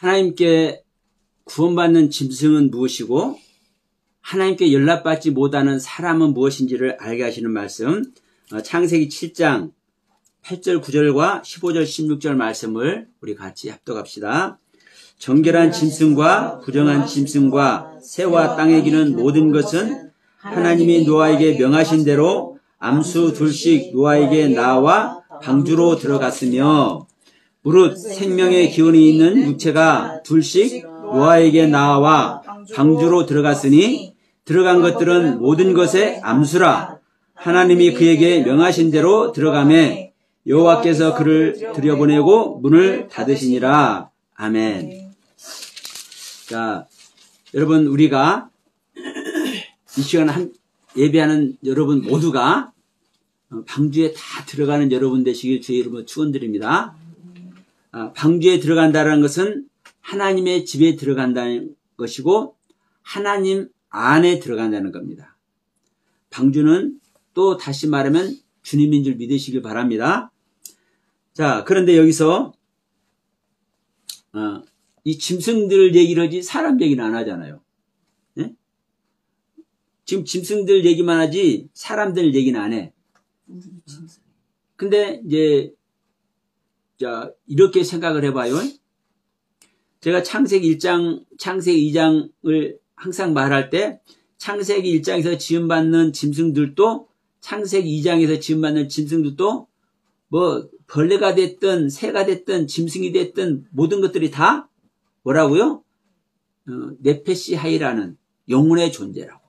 하나님께 구원받는 짐승은 무엇이고 하나님께 연락받지 못하는 사람은 무엇인지를 알게 하시는 말씀, 창세기 7장 8절 9절과 15절 16절 말씀을 우리 같이 합독합시다. 정결한 짐승과 부정한 짐승과 새와 땅에 기는 모든 것은 하나님이 노아에게 명하신 대로 암수 둘씩 노아에게 나와 방주로 들어갔으며 무릇 생명의 기운이 있는 육체가 둘씩 노아에게 나와 방주로 들어갔으니 들어간 것들은 모든 것의 암수라. 하나님이 그에게 명하신 대로 들어가매 여호와께서 그를 들여보내고 문을 닫으시니라. 아멘. 자, 여러분, 우리가 이 시간 예배하는 여러분 모두가 방주에 다 들어가는 여러분 되시길 주의 이름으로 축원드립니다. 방주에 들어간다는 것은 하나님의 집에 들어간다는 것이고 하나님 안에 들어간다는 겁니다. 방주는 또 다시 말하면 주님인 줄 믿으시길 바랍니다. 자, 그런데 여기서 이 짐승들 얘기를 하지 사람 얘기는 안 하잖아요. 네? 지금 짐승들 얘기만 하지 사람들 얘기는 안 해. 근데 이제 자, 이렇게 생각을 해봐요. 제가 창세기 1장, 창세기 2장을 항상 말할 때 창세기 1장에서 지음받는 짐승들도 창세기 2장에서 지음받는 짐승들도 뭐 벌레가 됐든 새가 됐든 짐승이 됐든 모든 것들이 다 뭐라고요? 네페시하이라는 영혼의 존재라고.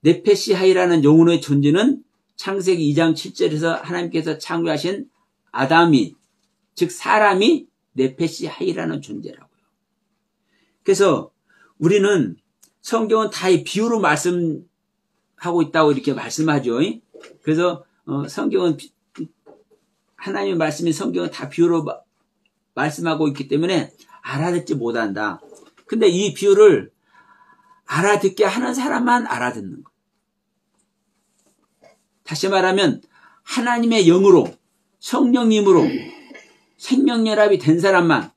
네페시하이라는 영혼의 존재는 창세기 2장 7절에서 하나님께서 창조하신 아담이, 즉 사람이 네페시하이라는 존재라고요. 그래서 우리는 성경은 다 이 비유로 말씀하고 있다고 이렇게 말씀하죠. 그래서 성경은 하나님의 말씀인 성경은 다 비유로 말씀하고 있기 때문에 알아듣지 못한다. 근데 이 비유를 알아듣게 하는 사람만 알아듣는 거. 다시 말하면 하나님의 영으로 성령님으로 생명연합이 된 사람만,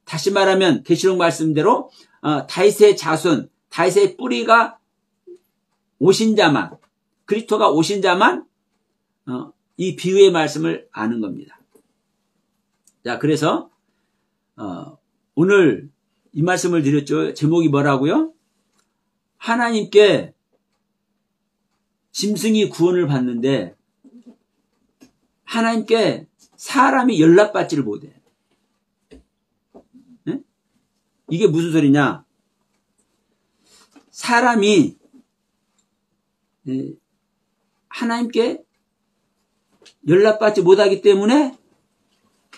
다시 말하면 계시록 말씀대로 다윗의 자손, 다윗의 뿌리가 오신 자만, 그리스도가 오신 자만 이 비유의 말씀을 아는 겁니다. 자, 그래서 오늘 이 말씀을 드렸죠. 제목이 뭐라고요? 하나님께 짐승이 구원을 받는데 하나님께 사람이 연락받지를 못해. 네? 이게 무슨 소리냐? 사람이 하나님께 연락받지 못하기 때문에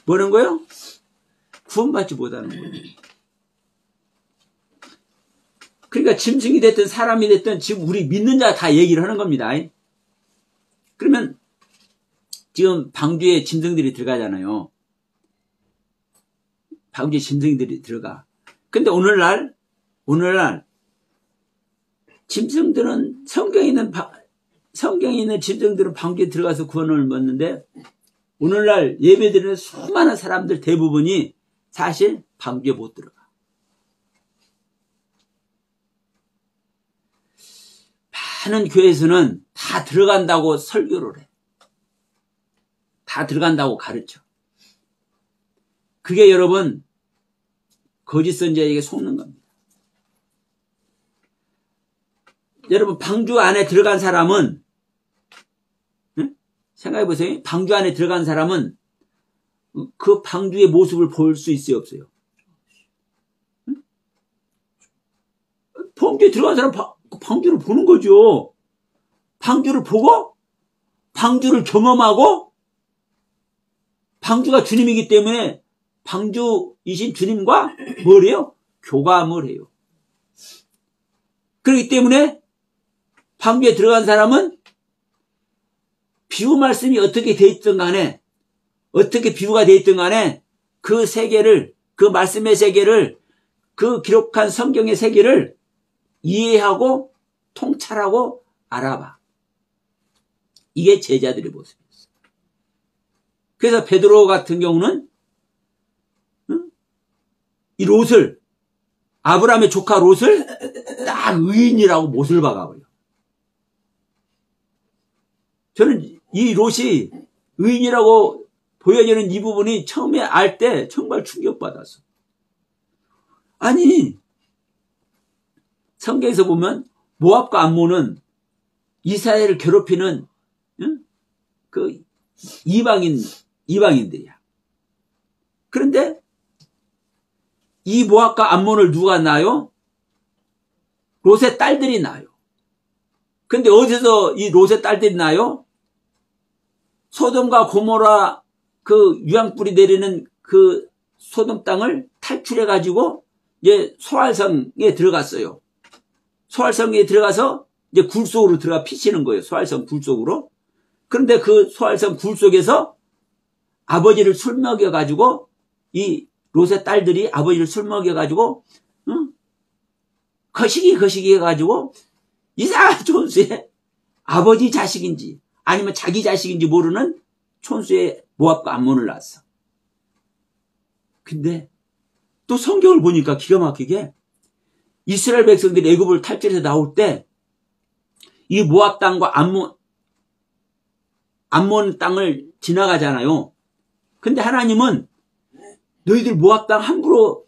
뭐는 거예요? 구원받지 못하는 거예요. 그러니까 짐승이 됐든 사람이 됐든 지금 우리 믿는 자 다 얘기를 하는 겁니다. 그러면 지금 방주에 짐승들이 들어가잖아요. 방주에 짐승들이 들어가. 근데 오늘날 짐승들은 성경에 있는 짐승들은 방주에 들어가서 구원을 얻는데 오늘날 예배드리는 수많은 사람들 대부분이 사실 방주에 못 들어가. 많은 교회에서는 다 들어간다고 설교를 해. 다 들어간다고 가르쳐. 그게 여러분 거짓 선지자에게 속는 겁니다. 여러분 방주 안에 들어간 사람은 생각해 보세요. 방주 안에 들어간 사람은 그 방주의 모습을 볼 수 있어요, 없어요? 방주에 들어간 사람 방주를 보는 거죠. 방주를 보고 방주를 경험하고 방주가 주님이기 때문에 방주이신 주님과 뭘 해요? 교감을 해요. 그렇기 때문에 방주에 들어간 사람은 비유 말씀이 어떻게 돼 있든 간에 어떻게 비유가 돼 있든 간에 그 세계를, 그 말씀의 세계를, 그 기록한 성경의 세계를 이해하고 통찰하고 알아봐. 이게 제자들의 모습이었어요. 그래서 베드로 같은 경우는 이 롯을, 아브라함의 조카 롯을 딱 의인이라고 못을 박아버려. 저는 이 롯이 의인이라고 보여지는 이 부분이 처음에 알 때 정말 충격받았어. 아니, 성경에서 보면 모압과 암몬은 이스라엘을 괴롭히는 그 이방인들이야. 그런데 이 모압과 암몬을 누가 낳아요? 롯의 딸들이 낳아요. 근데 어디서 이 롯의 딸들이 낳아요? 소돔과 고모라 그 유황불이 내리는 그 소돔 땅을 탈출해가지고 이제 소알성에 들어갔어요. 소알성에 들어가서 이제 굴 속으로 들어가 피치는 거예요. 소알성 굴 속으로. 그런데 그 소알성 굴 속에서 아버지를 술 먹여가지고 이 롯의 딸들이 아버지를 술 먹여가지고 거시기 해가지고 이상한 촌수의 아버지 자식인지 아니면 자기 자식인지 모르는 촌수의 모압과 암몬을 낳았어. 근데 또 성경을 보니까 기가 막히게 이스라엘 백성들이 애굽을 탈출해서 나올 때 이 모압 땅과 암몬 땅을 지나가잖아요. 근데 하나님은 너희들 모압 땅 함부로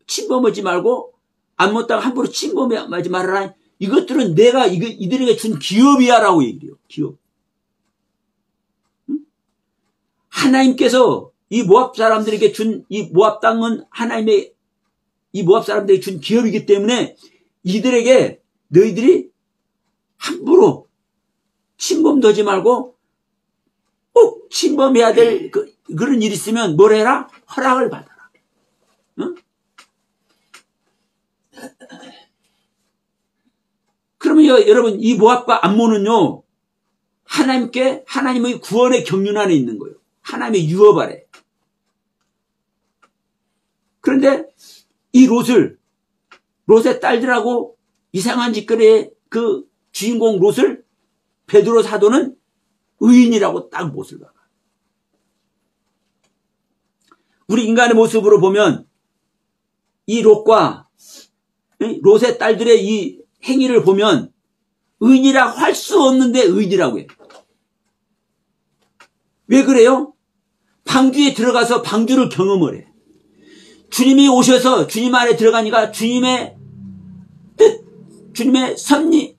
침범하지 말고 암몬 땅 함부로 침범하지 말아라. 이것들은 내가 이들에게 준 기업이야라고 얘기해요. 기업. 하나님께서 이 모압 사람들에게 준 이 모압 땅은 하나님의 이 모압 사람들에게 준 기업이기 때문에 이들에게 너희들이 함부로 침범도 하지 말고 꼭 침범해야 될 그런 일이 있으면 뭘 해라? 허락을 받아라. 응? 그러면 여러분 이 모압과 암몬은요 하나님의 구원의 경륜 안에 있는 거예요. 하나님의 유업 아래. 그런데 이 롯의 딸들하고 이상한 짓거리의 그 주인공 롯을 베드로 사도는 의인이라고 딱 못을 박아. 우리 인간의 모습으로 보면 이 롯과 롯의 딸들의 이 행위를 보면 의인이라고 할 수 없는데 의인이라고 해요. 왜 그래요? 방주에 들어가서 방주를 경험을 해. 주님이 오셔서 주님 안에 들어가니까 주님의 뜻, 주님의 섭리,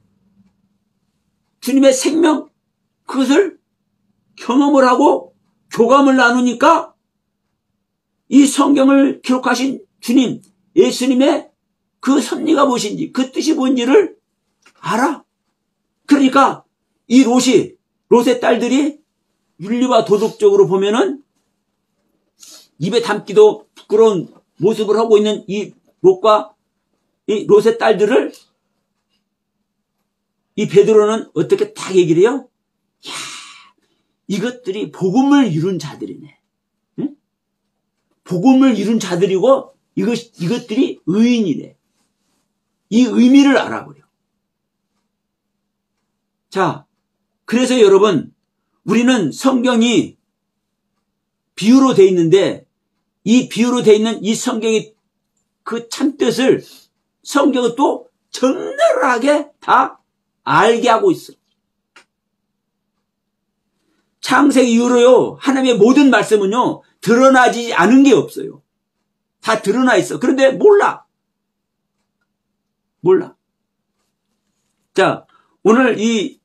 주님의 생명, 그것을 경험을 하고 교감을 나누니까 이 성경을 기록하신 주님, 예수님의 그 섭리가 무엇인지, 그 뜻이 뭔지를 알아. 그러니까 이 롯의 딸들이 윤리와 도덕적으로 보면은 입에 담기도 부끄러운 모습을 하고 있는 이 롯과 이 롯의 딸들을 이 베드로는 어떻게 딱 얘기를 해요? 야, 이것들이 복음을 이룬 자들이네. 응? 복음을 이룬 자들이고 이것들이 의인이네. 이 의미를 알아버려. 자, 그래서 여러분 우리는 성경이 비유로 돼 있는데 이 비유로 돼 있는 이 성경의 그 참뜻을 성경은 또 적나라하게 다 알게 하고 있어. 창세기 이후로요 하나님의 모든 말씀은요 드러나지 않은 게 없어요. 다 드러나 있어. 그런데 몰라. 자, 오늘 이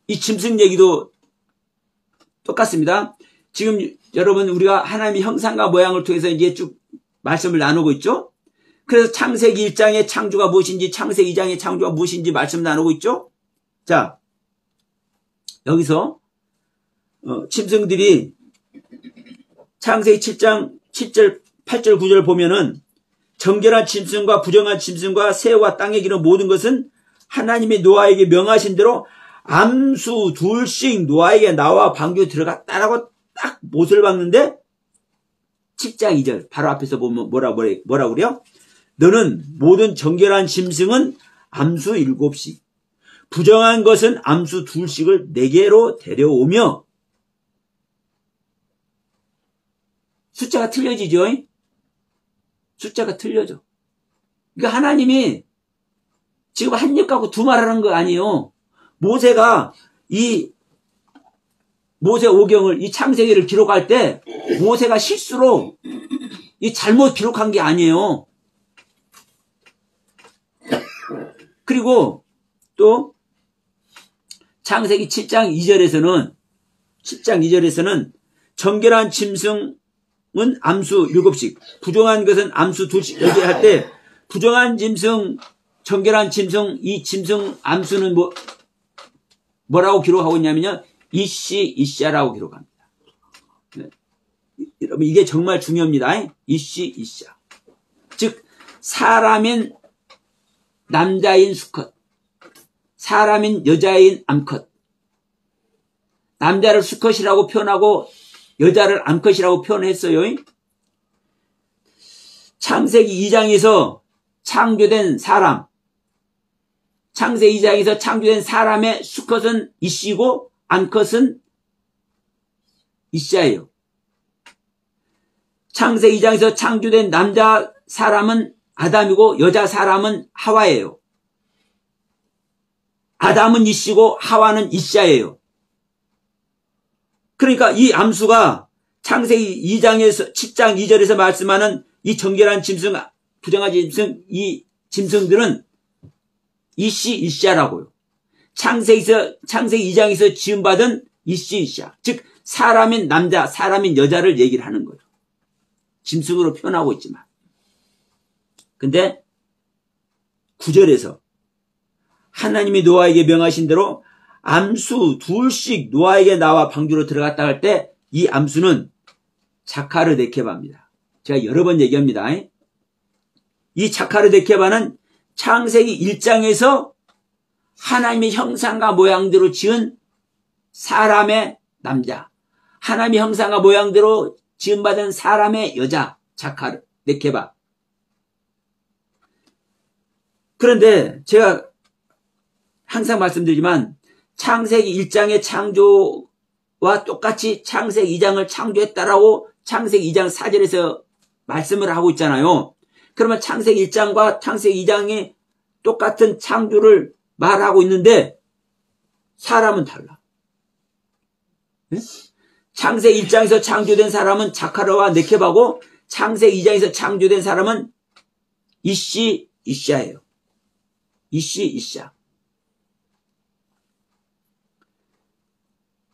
짐승 얘기도 똑같습니다. 지금 여러분 우리가 하나님의 형상과 모양을 통해서 이제 쭉 말씀을 나누고 있죠. 그래서 창세기 1장의 창조가 무엇인지 창세기 2장의 창조가 무엇인지 말씀 나누고 있죠. 자, 여기서 짐승들이 창세기 7장 7절 8절 9절 보면은 정결한 짐승과 부정한 짐승과 새와 땅에 기는 모든 것은 하나님이 노아에게 명하신 대로 암수 둘씩 노아에게 나와 방주에 들어갔다라고 딱 못을 박는데 7장 2절 바로 앞에서 보면 뭐라 그래요? 너는 모든 정결한 짐승은 암수 7씩 부정한 것은 암수 2씩을 4개로 데려오며 숫자가 틀려지죠? 숫자가 틀려져. 그러니까 하나님이 지금 한 입 갖고 두 말 하는 거 아니에요. 모세가 이 모세 오경을 이 창세기를 기록할 때 모세가 실수로 이 잘못 기록한 게 아니에요. 그리고 또 창세기 7장 2절에서는 정결한 짐승은 암수 7씩, 부정한 것은 암수 2씩 여기할 때 부정한 짐승, 정결한 짐승, 이 짐승 암수는 뭐라고 기록하고 있냐면요. 이씨, 이샤라고 기록합니다. 네. 여러분, 이게 정말 중요합니다. 이씨, 이샤. 즉, 사람인 남자인 수컷, 사람인 여자인 암컷, 남자를 수컷이라고 표현하고 여자를 암컷이라고 표현했어요. 창세기 2장에서 창조된 사람, 창세기 2장에서 창조된 사람의 수컷은 이씨고 암컷은 이샤예요. 창세기 2장에서 창조된 남자 사람은 아담이고 여자 사람은 하와예요. 아담은 이씨고 하와는 이샤예요. 그러니까 이 암수가 창세기 2장에서 7장 2절에서 말씀하는 이 정결한 짐승, 부정한 짐승, 이 짐승들은 이씨, 이샤라고요. 창세기 2장에서 지음받은 이씨, 이샤. 즉 사람인 남자, 사람인 여자를 얘기를 하는 거예요. 짐승으로 표현하고 있지만. 근데 9절에서 하나님이 노아에게 명하신 대로 암수 둘씩 노아에게 나와 방주로 들어갔다 할 때 이 암수는 자카르 네케바입니다. 제가 여러 번 얘기합니다. 이 자카르 네케바는 창세기 1장에서 하나님의 형상과 모양대로 지은 사람의 남자, 하나님의 형상과 모양대로 지음받은 사람의 여자, 자카르 네케바. 그런데 제가 항상 말씀드리지만 창세기 1장의 창조와 똑같이 창세기 2장을 창조했다라고 창세기 2장 4절에서 말씀을 하고 있잖아요. 그러면 창세기 1장과 창세기 2장이 똑같은 창조를 말하고 있는데 사람은 달라. 네? 창세기 1장에서 창조된 사람은 자카르와 네케바고 창세기 2장에서 창조된 사람은 이씨, 이샤예요. 이씨, 이샤.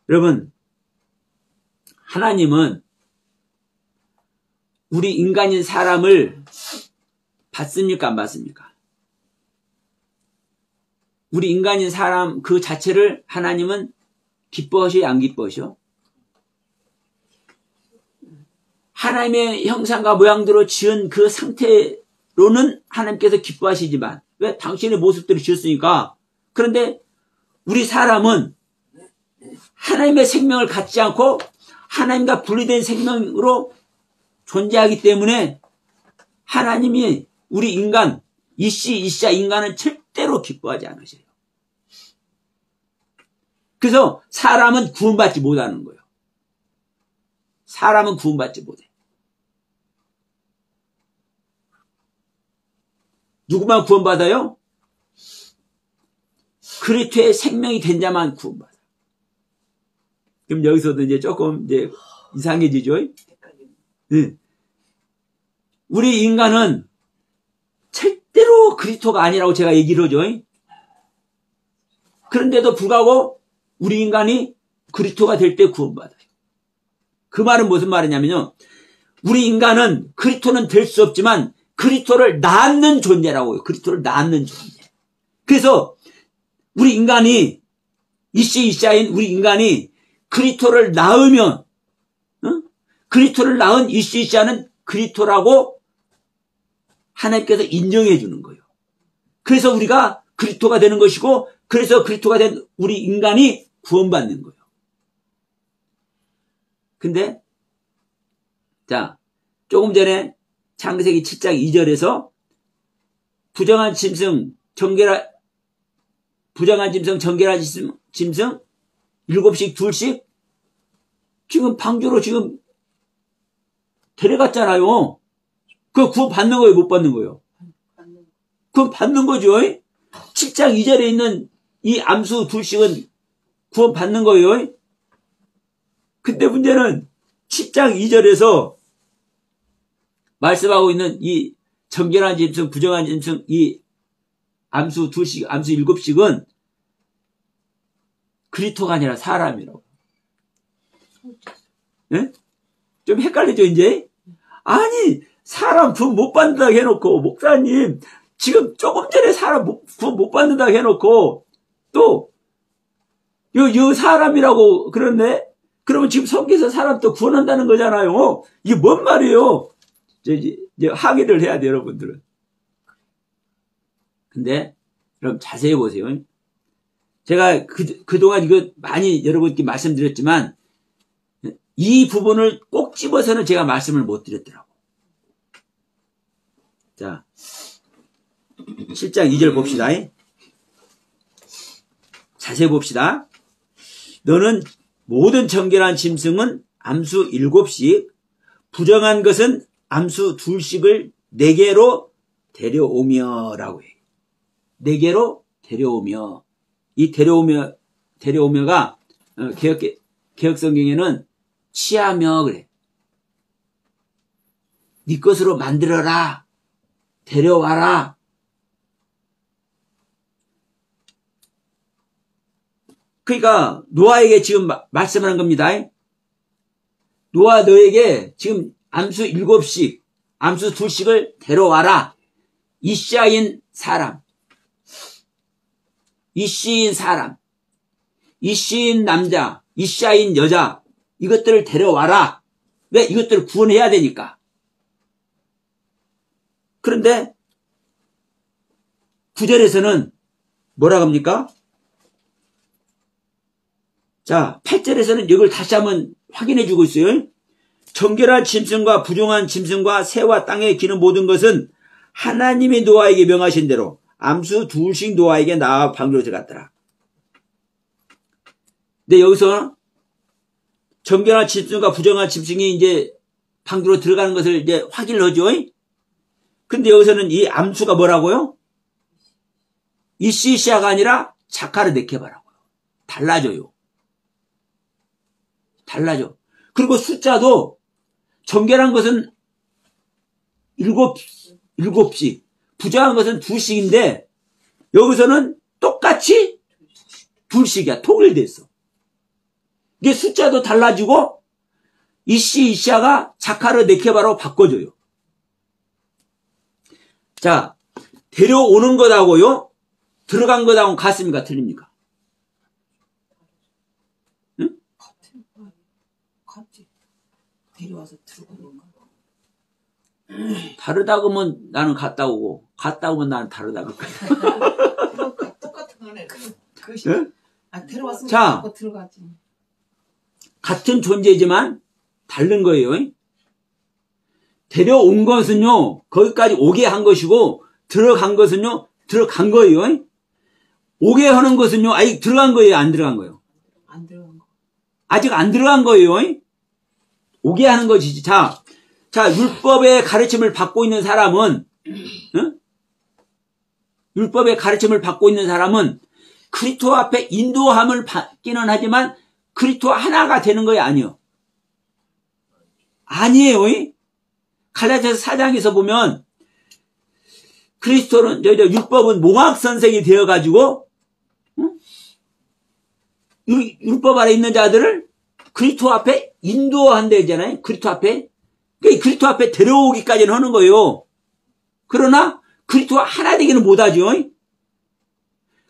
여러분, 하나님은 우리 인간인 사람을 받습니까? 안 받습니까? 우리 인간인 사람 그 자체를 하나님은 기뻐하셔? 안 기뻐하셔? 하나님의 형상과 모양대로 지은 그 상태로는 하나님께서 기뻐하시지만 왜? 당신의 모습대로 지었으니까. 그런데 우리 사람은 하나님의 생명을 갖지 않고 하나님과 분리된 생명으로 존재하기 때문에 하나님이 우리 인간, 이씨, 이샤 인간은 절대로 기뻐하지 않으셔요. 그래서 사람은 구원받지 못하는 거예요. 사람은 구원받지 못해. 누구만 구원받아요? 그리스도의 생명이 된 자만 구원받아. 그럼 여기서도 이제 조금 이제 이상해지죠? 네. 우리 인간은 절대로 그리스도가 아니라고 제가 얘기를 하죠. 그런데도 불구하고 우리 인간이 그리스도가 될 때 구원받아요. 그 말은 무슨 말이냐면요. 우리 인간은 그리스도는 될 수 없지만 그리스도를 낳는 존재라고요. 그리스도를 낳는 존재. 그래서 우리 인간이 이씨인 우리 인간이 그리스도를 낳으면 그리스도를 낳은 이씨는 그리스도라고 하나님께서 인정해 주는 거예요. 그래서 우리가 그리스도가 되는 것이고 그래서 그리스도가 된 우리 인간이 구원받는 거예요. 근데 자 조금 전에 창세기 7장 2절에서 부정한 짐승, 정결한 짐승 7씩 2씩 지금 방주로 지금 데려갔잖아요. 그거 구원 받는 거예요, 못 받는 거예요? 그건 받는 거죠. 7장 2절에 있는 이 암수 둘씩은 구원 받는 거예요. 근데 문제는 10장 2절에서 말씀하고 있는 이 정결한 짐승, 부정한 짐승, 이 암수 둘씩, 암수 7씩은 그리스도가 아니라 사람이라고. 네? 좀 헷갈리죠, 이제? 아니, 사람 구원 못 받는다고 해놓고, 목사님, 지금 조금 전에 사람 구원 못 받는다고 해놓고, 또, 요 사람이라고 그러네? 그러면 지금 성경에서 사람 또 구원한다는 거잖아요. 이게 뭔 말이에요? 이제 항의를 해야 돼요, 여러분들은. 근데, 여러분 자세히 보세요. 제가 그동안 이거 많이 여러분께 말씀드렸지만, 이 부분을 꼭 집어서는 제가 말씀을 못 드렸더라고. 자, 7장 2절 봅시다. 자세히 봅시다. 너는 모든 정결한 짐승은 암수 7씩, 부정한 것은 암수 2씩을 4개로 데려오며 라고 해요. 4개로 데려오며. 이 데려오며가 개혁성경에는 취하며 그래. 네 것으로 만들어라. 데려와라. 그러니까 노아에게 지금 말씀하는 겁니다. 노아 너에게 지금 암수 7씩, 암수 2씩을 데려와라. 이씨인 사람, 이씨인 사람, 이씨인 남자, 이씨인 여자, 이것들을 데려와라. 왜? 이것들을 구원해야 되니까. 그런데 9절에서는 뭐라고 합니까? 자, 8절에서는 이걸 다시 한번 확인해 주고 있어요. 정결한 짐승과 부정한 짐승과 새와 땅에 기는 모든 것은 하나님이 노아에게 명하신 대로 암수 2씩 노아에게 나와 방주로 들어갔더라. 근데 여기서 정결한 짐승과 부정한 짐승이 이제 방주로 들어가는 것을 이제 확인을 하죠. 근데 여기서는 이 암수가 뭐라고요? 이시시아가 아니라 자카르 네케바라고요. 달라져요. 달라져. 그리고 숫자도 정결한 것은 7씩, 부정한 것은 2씩인데 여기서는 똑같이 2씩이야. 통일됐어. 이게 숫자도 달라지고 이시아가 자카르 네케바로 바꿔줘요. 자, 데려오는 것하고요, 들어간 것하고는 같습니까? 틀립니까? 응? 같지. 데려와서 들어오는 거. 다르다고 하면 나는 갔다 오고, 갔다 오면 나는 다르다고. 똑같은 거네. 응? 데려왔으면 자, 들어가지. 같은 존재지만 다른 거예요. 데려온 것은요, 거기까지 오게 한 것이고, 들어간 것은요, 들어간 거예요. 오게 하는 것은요, 아직 들어간 거예요, 안 들어간 거예요? 안 들어간 거. 아직 안 들어간 거예요. 오게 하는 것이지. 자, 율법의 가르침을 받고 있는 사람은, 응? 율법의 가르침을 받고 있는 사람은 그리스도 앞에 인도함을 받기는 하지만 그리스도 하나가 되는 거예요, 아니요? 아니에요. 갈라디아서 4장에서 보면 그리스도는 율법은 몽학 선생이 되어 가지고 율법 아래 있는 자들을 그리스도 앞에 인도한다잖아요. 그리스도 앞에. 그리스도 앞에 데려오기까지는 하는 거예요. 그러나 그리스도와 하나 되기는 못하죠.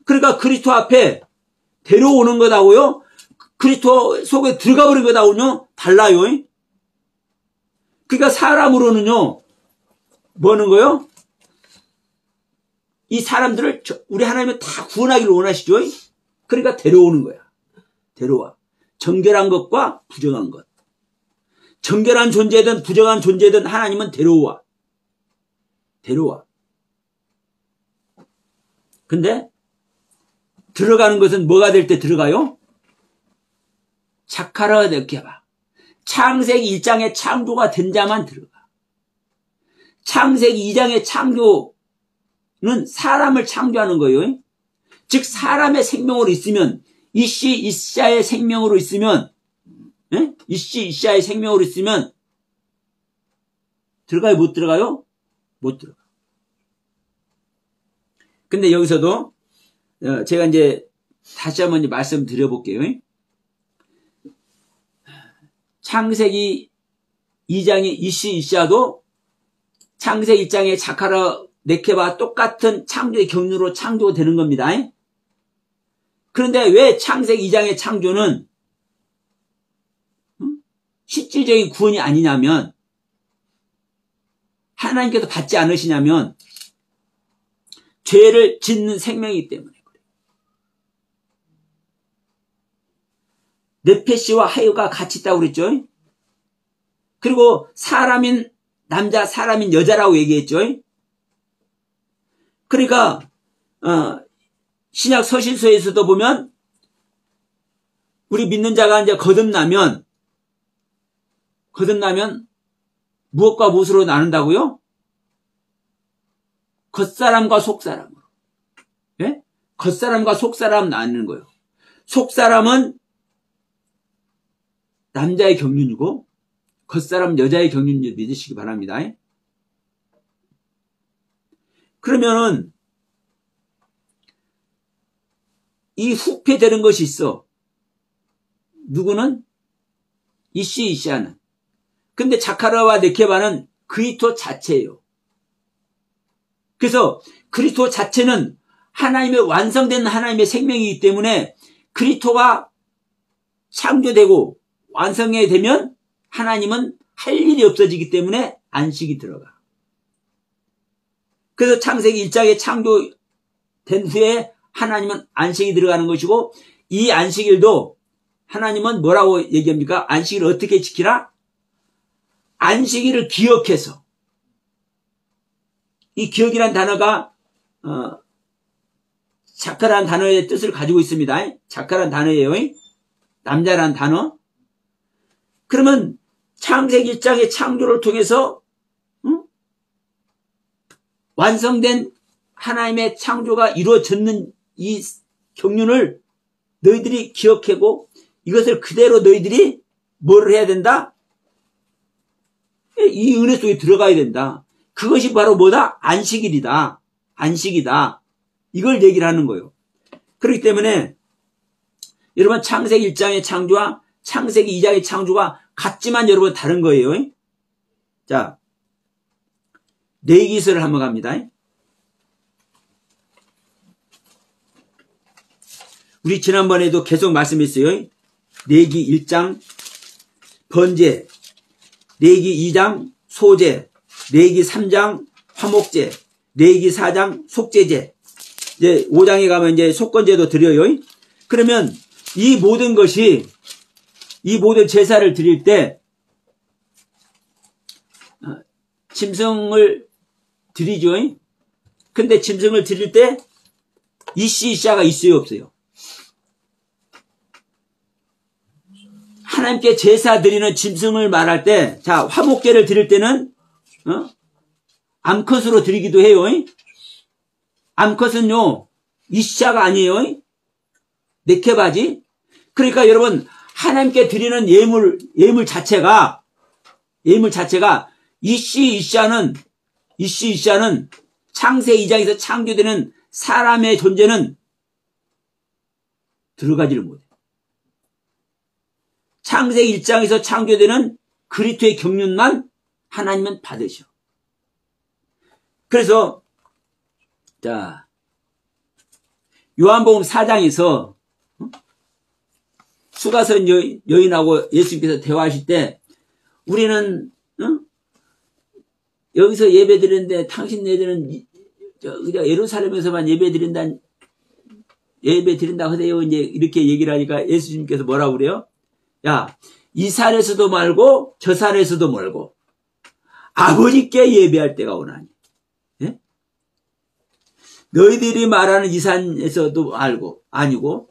그러니까 그리스도 앞에 데려오는 것하고요, 그리스도 속에 들어가 버린 것하고는요 달라요. 그러니까 사람으로는요 뭐 하는 거예요? 이 사람들을 우리 하나님은 다 구원하기를 원하시죠. 그러니까 데려오는 거야. 데려와. 정결한 것과 부정한 것. 정결한 존재든 부정한 존재든 하나님은 데려와. 데려와. 근데 들어가는 것은 뭐가 될 때 들어가요? 자카르 네케바. 창세기 1장에 창조가 된 자만 들어가. 창세기 2장의 창조는 사람을 창조하는 거예요. 즉 사람의 생명으로 있으면 이씨 이샤의 생명으로 있으면 이씨 이샤의 생명으로 있으면 들어가요? 못 들어가요? 못 들어가. 근데 여기서도 제가 이제 다시 한번 이제 말씀드려볼게요. 창세기 2장의 이씨 이샤도 창세기 1장의 자카라 네케바와 똑같은 창조의 경륜으로 창조가 되는 겁니다. 그런데 왜 창세기 2장의 창조는 실질적인 구원이 아니냐면, 하나님께서 받지 않으시냐면 죄를 짓는 생명이기 때문에 그래요. 네페시와 하유가 같이 있다고 그랬죠. 그리고 사람인 남자, 사람인 여자라고 얘기했죠. 그러니까 신약 서신서에서도 보면 우리 믿는 자가 이제 거듭나면 무엇과 무엇으로 나눈다고요? 겉사람과 속사람으로. 예? 겉사람과 속사람 나누는 거예요. 속사람은 남자의 경륜이고 겉사람 여자의 경륜을 믿으시기 바랍니다. 그러면은 이 후패되는 것이 있어. 누구는? 이씨 이샤는. 근데 자카라와 네케바는 그리스도 자체예요. 그래서 그리스도 자체는 하나님의 완성된 하나님의 생명이기 때문에 그리스도가 창조되고 완성이 되면 하나님은 할 일이 없어지기 때문에 안식이 들어가. 그래서 창세기 1장에 창조된 후에 하나님은 안식이 들어가는 것이고, 이 안식일도 하나님은 뭐라고 얘기합니까? 안식일을 어떻게 지키라? 안식일을 기억해서. 이 기억이란 단어가 자카라는 단어의 뜻을 가지고 있습니다. 자카라는 단어예요. 남자라는 단어. 그러면 창세기 1장의 창조를 통해서 완성된 하나님의 창조가 이루어졌는 이 경륜을 너희들이 기억하고 이것을 그대로 너희들이 뭐를 해야 된다? 이 은혜 속에 들어가야 된다. 그것이 바로 뭐다? 안식일이다. 안식이다. 이걸 얘기를 하는 거예요. 그렇기 때문에 여러분 창세기 1장의 창조와 창세기 2장의 창조가 같지만 여러분 다른 거예요. 자, 레위기서를 한번 갑니다. 우리 지난번에도 계속 말씀했어요. 레위기 1장 번제, 레위기 2장 소제, 레위기 3장 화목제, 레위기 4장 속제제, 이제 5장에 가면 이제 속건제도 드려요. 그러면 이 모든 것이, 이 모든 제사를 드릴 때 짐승을 드리죠. 근데 짐승을 드릴 때 이씨 이샤가 있어요, 없어요? 하나님께 제사 드리는 짐승을 말할 때, 자, 화목제를 드릴 때는 암컷으로 드리기도 해요. 암컷은요 이샤가 아니에요. 네케바지. 그러니까 여러분 하나님께 드리는 예물 자체가 이씨 이샤는 창세기 2장에서 창조되는 사람의 존재는 들어가지를 못해. 창세기 1장에서 창조되는 그리스도의 경륜만 하나님은 받으셔. 그래서 자, 요한복음 4장에서 수가선 여인하고 예수님께서 대화하실 때 우리는 여기서 예배 드리는데 당신네들은 예루살렘에서만 예배 드린다고 하세요. 이제 이렇게 얘기를 하니까 예수님께서 뭐라고 그래요? 야, 이 산에서도 말고 저 산에서도 말고 아버지께 예배할 때가 오나니. 예? 너희들이 말하는 이 산에서도 아니고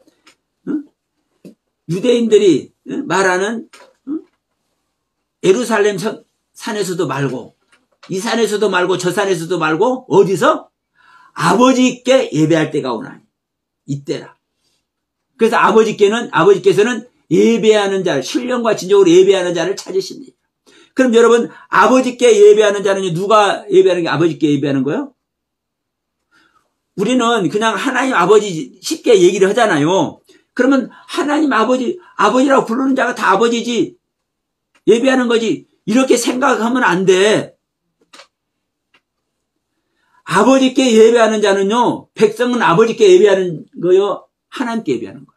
유대인들이 말하는 예루살렘 산에서도 말고 이 산에서도 말고 저 산에서도 말고 어디서? 아버지께 예배할 때가 오나니. 이때라. 그래서 아버지께서는 예배하는 자를, 신령과 진정으로 예배하는 자를 찾으십니다. 그럼 여러분, 아버지께 예배하는 자는 누가 예배하는 게 아버지께 예배하는 거예요? 우리는 그냥 하나님 아버지 쉽게 얘기를 하잖아요. 그러면 하나님 아버지라고 부르는 자가 다 아버지지, 예배하는 거지, 이렇게 생각하면 안 돼. 아버지께 예배하는 자는요, 백성은 아버지께 예배하는 거요, 하나님께 예배하는 거예요.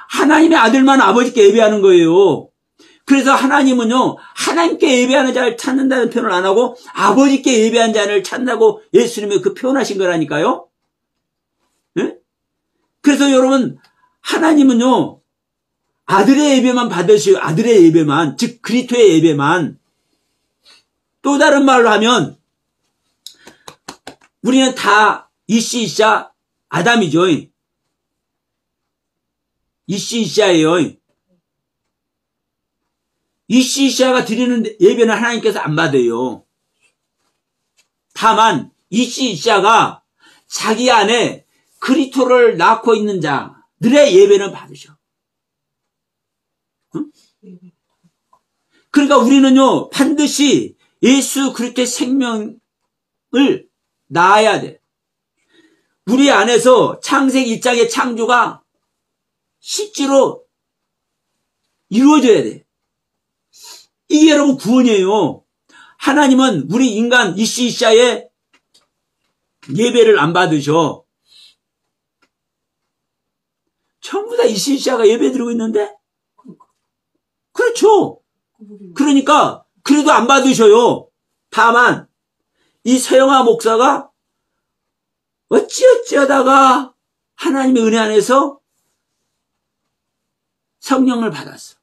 하나님의 아들만 아버지께 예배하는 거예요. 그래서 하나님은요, 하나님께 예배하는 자를 찾는다는 표현을 안 하고 아버지께 예배하는 자를 찾는다고 예수님이 그 표현하신 거라니까요. 네? 그래서 여러분, 하나님은요, 아들의 예배만 받으시고, 아들의 예배만, 즉 그리스도의 예배만. 또 다른 말로 하면 우리는 다 이씨이샤 아담이죠. 이씨이샤예요. 이씨이샤가 드리는 예배는 하나님께서 안 받아요. 다만 이씨이샤가 자기 안에 그리스도를 낳고 있는 자들의 예배는 받으셔. 응? 그러니까 우리는요, 반드시 예수 그리스도의 생명을 낳아야 돼. 우리 안에서 창세기 1장의 창조가 실제로 이루어져야 돼. 이게 여러분 구원이에요. 하나님은 우리 인간 이씨이샤의 예배를 안 받으셔. 전부 다 이씨이샤가 예배 드리고 있는데? 그렇죠. 그러니까 그래도 안 받으셔요. 다만 이 서영아 목사가 어찌어찌하다가 하나님의 은혜 안에서 성령을 받았어.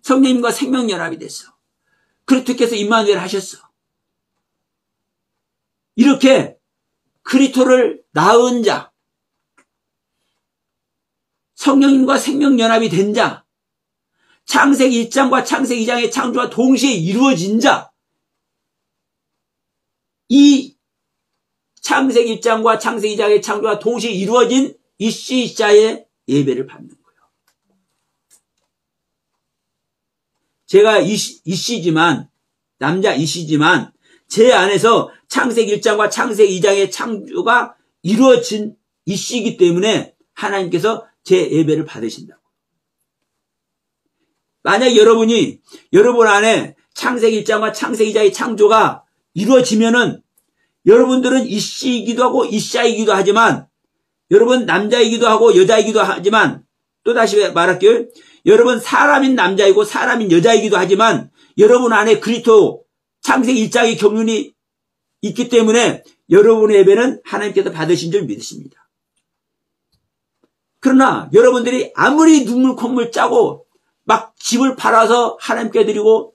성령님과 생명연합이 됐어. 그리스도께서 임마누엘 하셨어. 이렇게 그리스도를 낳은 자, 성령님과 생명연합이 된 자, 창세기 1장과 창세기 2장의 창조가 동시에 이루어진 자, 이 창세기 1장과 창세기 2장의 창조가 동시에 이루어진 이씨이샤의 예배를 받는 거예요. 제가 이씨지만, 남자 이씨지만 제 안에서 창세기 1장과 창세기 2장의 창조가 이루어진 이씨이기 때문에 하나님께서 제 예배를 받으신다고. 만약 여러분 안에 창세기 1장과 창세기 2장의 창조가 이루어지면은 여러분들은 이씨이기도 하고 이샤이기도 하지만, 여러분 남자이기도 하고 여자이기도 하지만, 또다시 말할게요. 여러분 사람인 남자이고 사람인 여자이기도 하지만 여러분 안에 그리스도 창세기 1장의 경륜이 있기 때문에 여러분의 예배는 하나님께서 받으신 줄 믿으십니다. 그러나 여러분들이 아무리 눈물 콧물 짜고 막 집을 팔아서 하나님께 드리고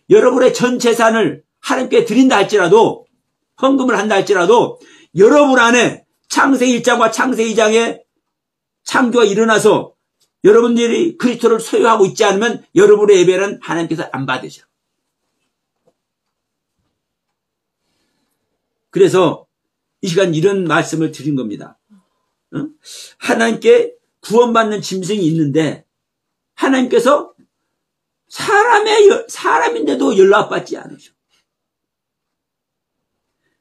여러분의 전 재산을 하나님께 드린다 할지라도, 헌금을 한다 할지라도 여러분 안에 창세기 1장과 창세기 2장의 창조가 일어나서 여러분들이 그리스도를 소유하고 있지 않으면 여러분의 예배는 하나님께서 안 받으셔. 그래서 이 시간 이런 말씀을 드린 겁니다. 하나님께 구원받는 짐승이 있는데 하나님께서 사람인데도 연락받지 않으셔.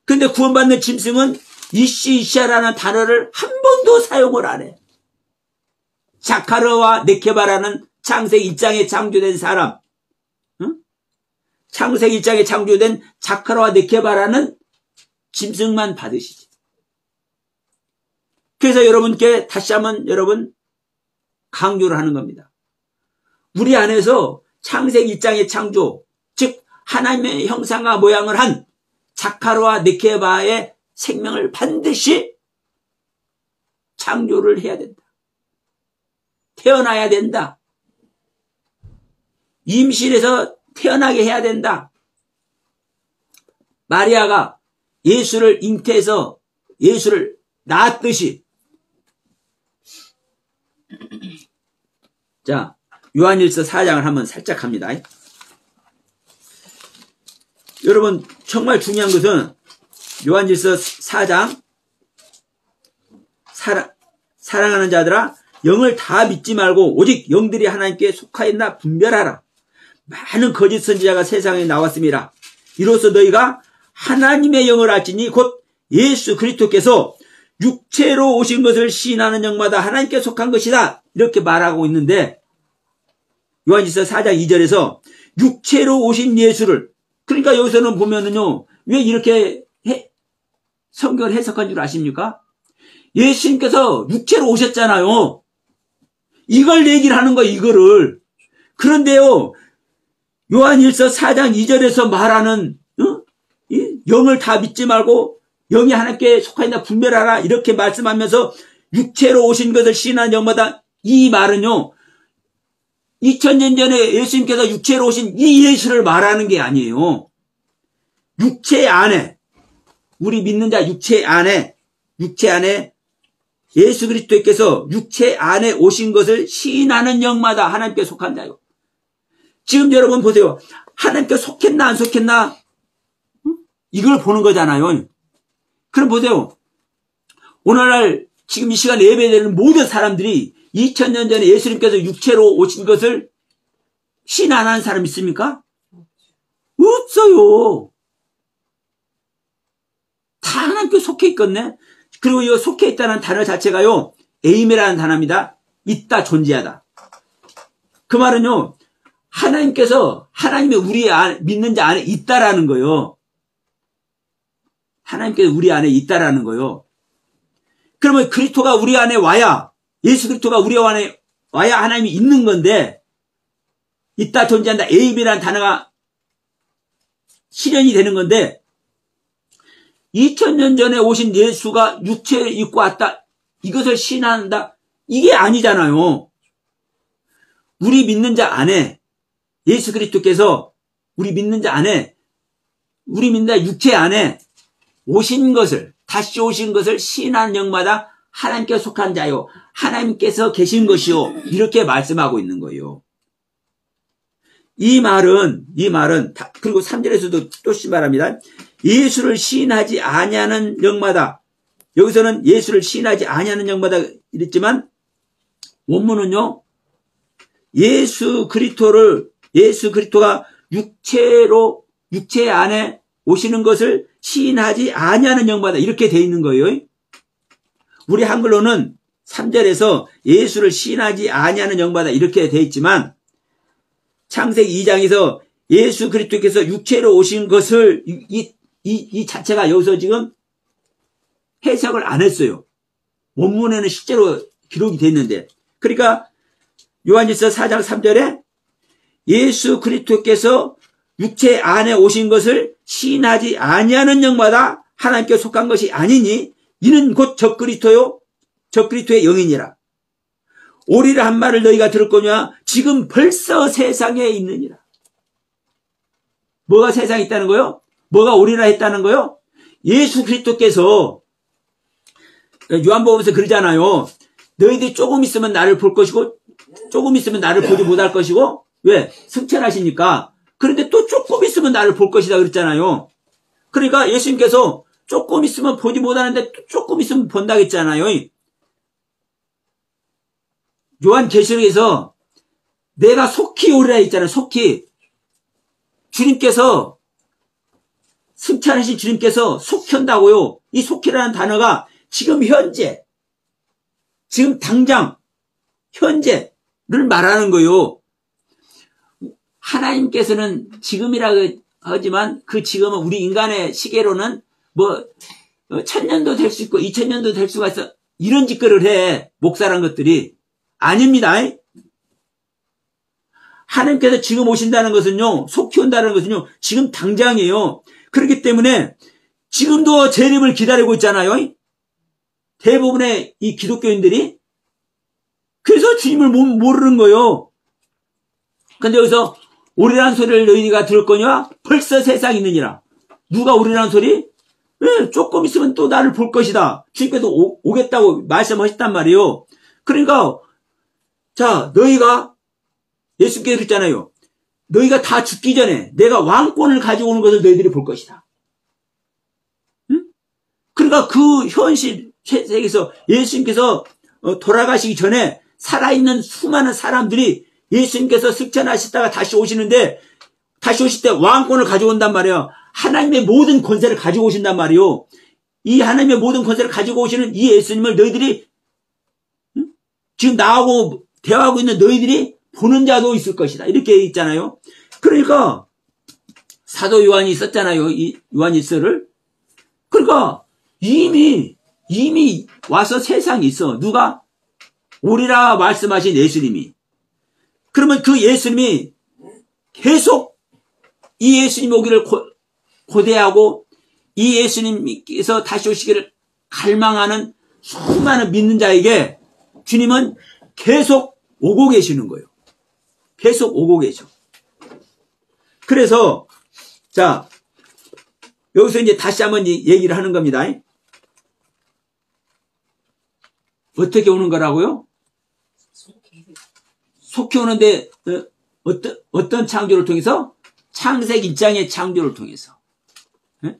근데 구원받는 짐승은 이씨이샤라는 단어를 한 번도 사용을 안 해. 자카르와 네케바라는 창세기 1장에 창조된 사람, 창세기 1장에 창조된 자카르와 네케바라는 짐승만 받으시지. 그래서 여러분께 다시 한번 여러분 강조를 하는 겁니다. 우리 안에서 창세기 1장의 창조, 즉 하나님의 형상과 모양을 한 자카르와 네케바의 생명을 반드시 창조를 해야 된다. 태어나야 된다. 임신해서 태어나게 해야 된다. 마리아가 예수를 잉태해서 예수를 낳았듯이. 자, 요한일서 4장을 한번 살짝 합니다. 여러분 정말 중요한 것은 요한일서 4장 사랑하는 자들아 영을 다 믿지 말고 오직 영들이 하나님께 속하였나 분별하라. 많은 거짓 선지자가 세상에 나왔습니다. 이로써 너희가 하나님의 영을 알지니 곧 예수 그리스도께서 육체로 오신 것을 시인하는 영마다 하나님께 속한 것이다. 이렇게 말하고 있는데 요한일서 4장 2절에서 육체로 오신 예수를, 그러니까 여기서는 보면은요, 왜 이렇게 성경을 해석한 줄 아십니까? 예수님께서 육체로 오셨잖아요. 이걸 얘기를 하는 거예요, 이거를. 그런데요, 요한일서 4장 2절에서 말하는 이 영을 다 믿지 말고 영이 하나님께 속하였나 분별하라 이렇게 말씀하면서 육체로 오신 것을 시인하는 영마다, 이 말은요 2000년 전에 예수님께서 육체로 오신 이 예수를 말하는 게 아니에요. 육체 안에, 우리 믿는 자 육체 안에 예수 그리스도께서 육체 안에 오신 것을 시인하는 영마다 하나님께 속한 자요. 지금 여러분 보세요. 하나님께 속했나 안 속했나? 이걸 보는 거잖아요. 그럼 보세요. 오늘날 지금 이 시간 예배되는 모든 사람들이 2000년 전에 예수님께서 육체로 오신 것을 신 안 하는 사람 있습니까? 없어요. 다 하나님께 속해 있겠네. 그리고 이 속해 있다는 단어 자체가요, 에임이라는 단어입니다. 있다, 존재하다. 그 말은요, 하나님께서, 하나님이 우리 안에, 믿는 자 안에 있다라는 거예요. 하나님께서 우리 안에 있다라는 거예요. 그러면 그리스도가 우리 안에 와야, 예수 그리스도가 우리 안에 와야 하나님이 있는 건데, 있다, 존재한다, 에임이라는 단어가 실현이 되는 건데, 2000년 전에 오신 예수가 육체를 입고 왔다, 이것을 시인한다, 이게 아니잖아요. 우리 믿는 자 안에 예수 그리스도께서 우리 믿는 자 안에, 우리 믿는 자 육체 안에 오신 것을, 다시 오신 것을 시인하는 영마다 하나님께 속한 자요, 하나님께서 계신 것이요, 이렇게 말씀하고 있는 거예요. 이 말은 그리고 3절에서도 또 말합니다. 예수를 시인하지 아니하는 영마다, 여기서는 예수를 시인하지 아니하는 영마다 이랬지만 원문은요, 예수 그리스도가 육체 안에 오시는 것을 시인하지 아니하는 영마다 이렇게 돼 있는 거예요. 우리 한글로는 3절에서 예수를 시인하지 아니하는 영마다 이렇게 돼 있지만 창세기 2장에서 예수 그리스도께서 육체로 오신 것을 이 자체가 여기서 지금 해석을 안 했어요. 원문에는 실제로 기록이 됐는데, 그러니까 요한일서 4장 3절에 예수 그리스도께서 육체 안에 오신 것을 시인하지 아니하는 영마다 하나님께 속한 것이 아니니 이는 곧 적그리스도요 적그리스도의 영이니라. 오리라 한 말을 너희가 들었거냐? 지금 벌써 세상에 있느니라. 뭐가 세상에 있다는 거요? 뭐가 오리라 했다는 거요? 예수 그리스도께서 요한복음에서 그러잖아요. 너희들이 조금 있으면 나를 볼 것이고 조금 있으면 나를 보지 못할 것이고, 왜? 승천하시니까. 그런데 또 조금 있으면 나를 볼 것이다 그랬잖아요. 그러니까 예수님께서 조금 있으면 보지 못하는데 조금 있으면 본다고 했잖아요. 요한계시록에서 내가 속히 오리라 했잖아요. 속히. 주님께서, 승천하신 주님께서 속히 온다고요. 이 속히라는 단어가 지금 현재, 지금 당장, 현재를 말하는 거예요. 하나님께서는 지금이라고 하지만 그 지금은 우리 인간의 시계로는 뭐 1000년도 될 수 있고 2000년도 될 수가 있어. 이런 짓거리를 해. 목사란 것들이. 아닙니다. 하나님께서 지금 오신다는 것은요, 속히 온다는 것은요, 지금 당장이에요. 그렇기 때문에 지금도 재림을 기다리고 있잖아요. 대부분의 이 기독교인들이. 그래서 주님을 모르는 거예요. 근데 여기서 오리라는 소리를 너희가 들을 거냐? 벌써 세상에 있느니라. 누가 오리라는 소리? 네, 조금 있으면 또 나를 볼 것이다. 주님께서 오겠다고 말씀하셨단 말이에요. 그러니까 자, 너희가 예수께서 그랬잖아요. 너희가 다 죽기 전에 내가 왕권을 가지고 오는 것을 너희들이 볼 것이다. 응? 그러니까 그 현실 세계에서 예수님께서 돌아가시기 전에 살아있는 수많은 사람들이 예수님께서 승천하시다가 다시 오시는데, 다시 오실 때 왕권을 가지고 온단 말이에요. 하나님의 모든 권세를 가지고 오신단 말이에요. 이 하나님의 모든 권세를 가지고 오시는 이 예수님을 너희들이, 응? 지금 나하고 대화하고 있는 너희들이 보는 자도 있을 것이다. 이렇게 있잖아요. 그러니까 사도 요한이 있었잖아요. 이 요한일서를. 그러니까 이미 와서 세상에 있어. 누가? 오리라 말씀하신 예수님이. 그러면 그 예수님이 계속 이 예수님 오기를 고대하고 이 예수님께서 다시 오시기를 갈망하는 수많은 믿는 자에게 주님은 계속 오고 계시는 거예요. 계속 오고 계셔. 그래서 자, 여기서 이제 다시 한번 얘기를 하는 겁니다. 어떻게 오는 거라고요? 속히 오는데 어떤 창조를 통해서? 창세기 1장의 창조를 통해서. 네?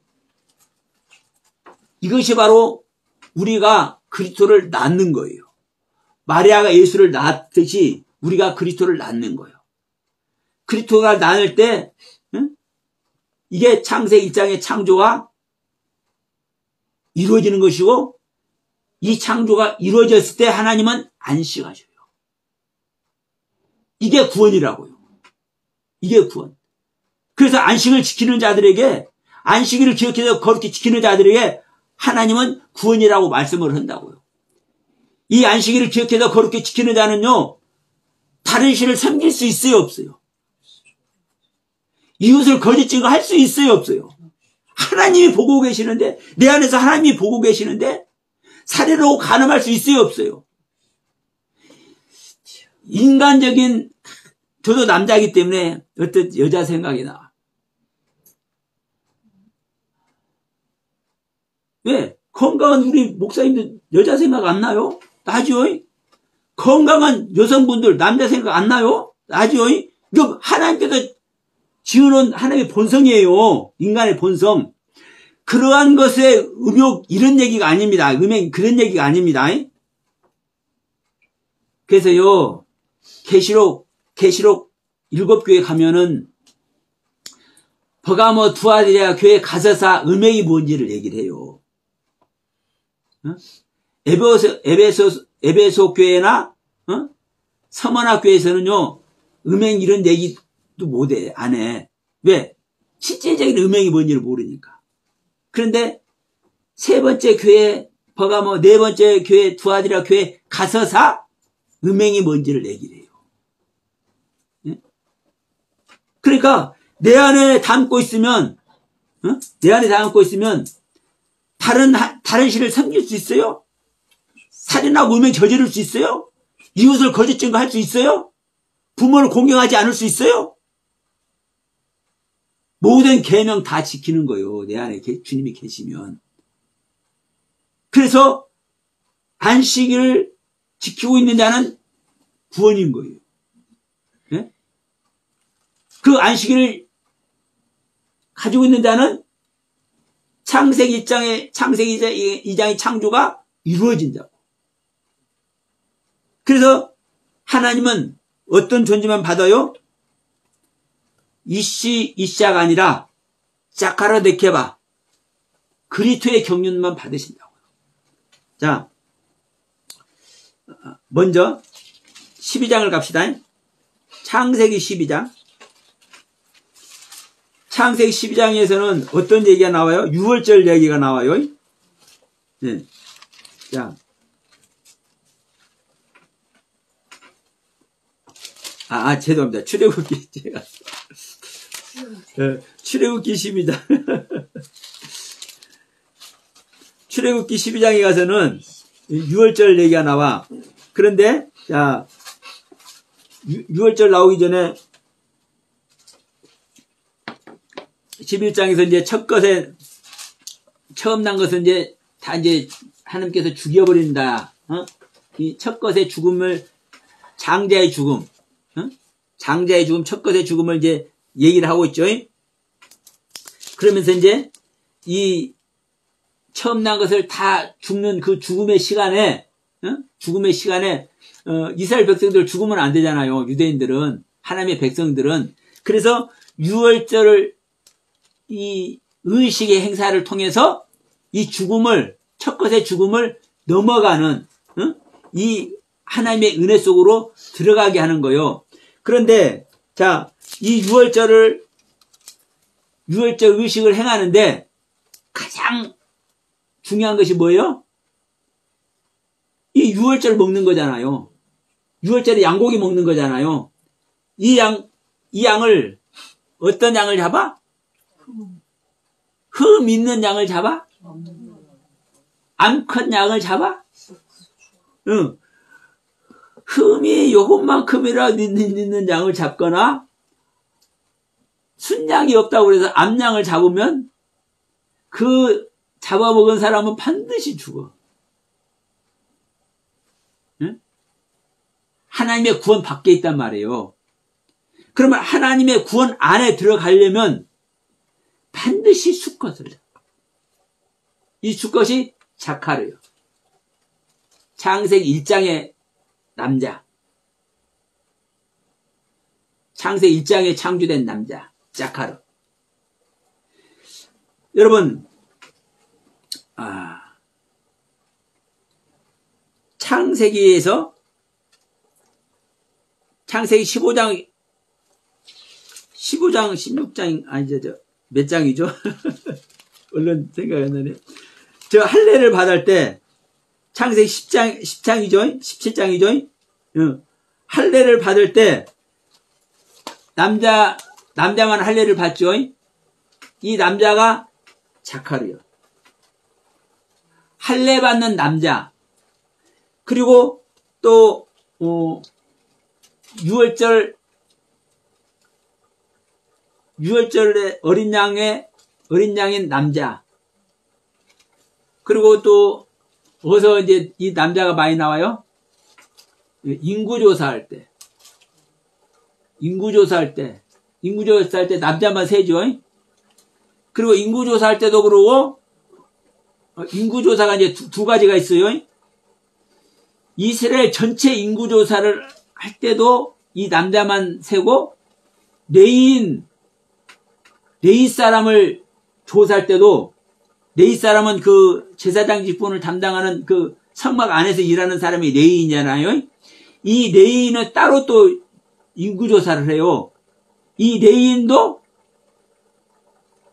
이것이 바로 우리가 그리스도를 낳는 거예요. 마리아가 예수를 낳았듯이 우리가 그리스도를 낳는 거예요. 그리스도가 낳을 때 이게 창세기 1장의 창조가 이루어지는 것이고, 이 창조가 이루어졌을 때 하나님은 안식하셔요. 이게 구원이라고요. 이게 구원. 그래서 안식을 지키는 자들에게, 안식일을 기억해서 거룩히 지키는 자들에게 하나님은 구원이라고 말씀을 한다고요. 이 안식일을 기억해서 거룩히 지키는 자는요, 다른 신을 섬길 수 있어요, 없어요? 이웃을 거짓 증거할 수 있어요, 없어요? 하나님이 보고 계시는데, 내 안에서 하나님이 보고 계시는데 살인하고 간음할 수 있어요, 없어요? 인간적인, 저도 남자이기 때문에 어떤 여자 생각이 나. 왜? 건강한 우리 목사님들 여자 생각 안 나요? 나죠? 건강한 여성분들 남자 생각 안 나요? 나죠? 이거 하나님께서 지으는 하나님의 본성이에요. 인간의 본성. 그러한 것의 음욕, 이런 얘기가 아닙니다. 음행, 그런 얘기가 아닙니다. 그래서요, 계시록 7교회 가면은, 버가모 두아디라 교회 가서사 음행이 뭔지를 얘기를 해요. 에베소 교회나, 서머나 교회에서는요, 음행 이런 얘기도 못해, 안 해. 왜? 실제적인 음행이 뭔지를 모르니까. 그런데 세 번째 교회 버가모, 네 번째 교회 두아디라 교회 가서사 음행이 뭔지를 얘기를 해요. 그러니까 내 안에 담고 있으면, 내 안에 담고 있으면 다른 신을 섬길 수 있어요? 살인하고 음행 저지를 수 있어요? 이웃을 거짓 증거할 수 있어요? 부모를 공경하지 않을 수 있어요? 모든 계명 다 지키는 거예요. 내 안에 주님이 계시면. 그래서 안식일을 지키고 있는 자는 구원인 거예요. 네? 그 안식일을 가지고 있는 자는 창세기 2장의 창조가 이루어진다고. 그래서 하나님은 어떤 존재만 받아요? 이시아가 아니라 자카라 네케바 그리스도의 경륜만 받으신다고요. 자, 먼저 12장을 갑시다. 창세기 12장. 창세기 12장에서는 어떤 얘기가 나와요? 6월절 얘기가 나와요. 네. 자, 죄송합니다. 출애굽기 제가 출애굽기 12장 출애굽기 12장에 가서는 6월절 얘기가 나와. 그런데 자 6월절 나오기 전에 11장에서 이제 첫 것에 처음 난 것은 이제 다 이제 하나님께서 죽여버린다. 이 첫 것의 죽음을 장자의 죽음. 장자의 죽음, 첫 것의 죽음을 이제 얘기를 하고 있죠. 그러면서 이제 이 처음 난 것을 다 죽는 그 죽음의 시간에, 이스라엘 백성들 죽으면 안 되잖아요. 유대인들은, 하나님의 백성들은. 그래서 유월절을, 이 의식의 행사를 통해서 이 죽음을, 첫 것의 죽음을 넘어가는, 이 하나님의 은혜 속으로 들어가게 하는 거예요. 그런데, 자, 이 유월절 의식을 행하는데 가장 중요한 것이 뭐예요? 이 유월절 먹는 거잖아요. 유월절에 양고기 먹는 거잖아요. 이 양을, 어떤 양을 잡아? 흠 있는 양을 잡아? 암컷 양을 잡아? 응. 흠이 요것만큼이라 있는 양을 잡거나, 순양이 없다고 그래서 암양을 잡으면, 그 잡아먹은 사람은 반드시 죽어. 응? 하나님의 구원 밖에 있단 말이에요. 그러면 하나님의 구원 안에 들어가려면 반드시 수컷을 잡아. 이 수컷이 자카르요. 창세기 1장의 남자. 창세기 1장에 창조된 남자. 자카르. 여러분, 창세기에서, 창세기 15장, 16장, 아니죠, 몇 장이죠? 얼른 생각이 안 나네. 저 할례를 받을 때, 창세기 10장이죠? 17장이죠? 할례를 받을 때, 남자만 할례를 받죠? 이 남자가 자카르요. 할례 받는 남자. 그리고 또, 유월절에 어린 양인 남자. 그리고 또, 어디서 이제 이 남자가 많이 나와요? 인구조사할 때 남자만 세죠. 그리고 인구조사할 때도 그러고, 인구조사가 이제 두 가지가 있어요. 이스라엘 전체 인구조사를 할 때도 이 남자만 세고, 레위 사람을 조사할 때도, 레위 사람은 그 제사장 직분을 담당하는 그 성막 안에서 일하는 사람이 레위인이잖아요. 이 레위인은 따로 또 인구조사를 해요. 이 레위인도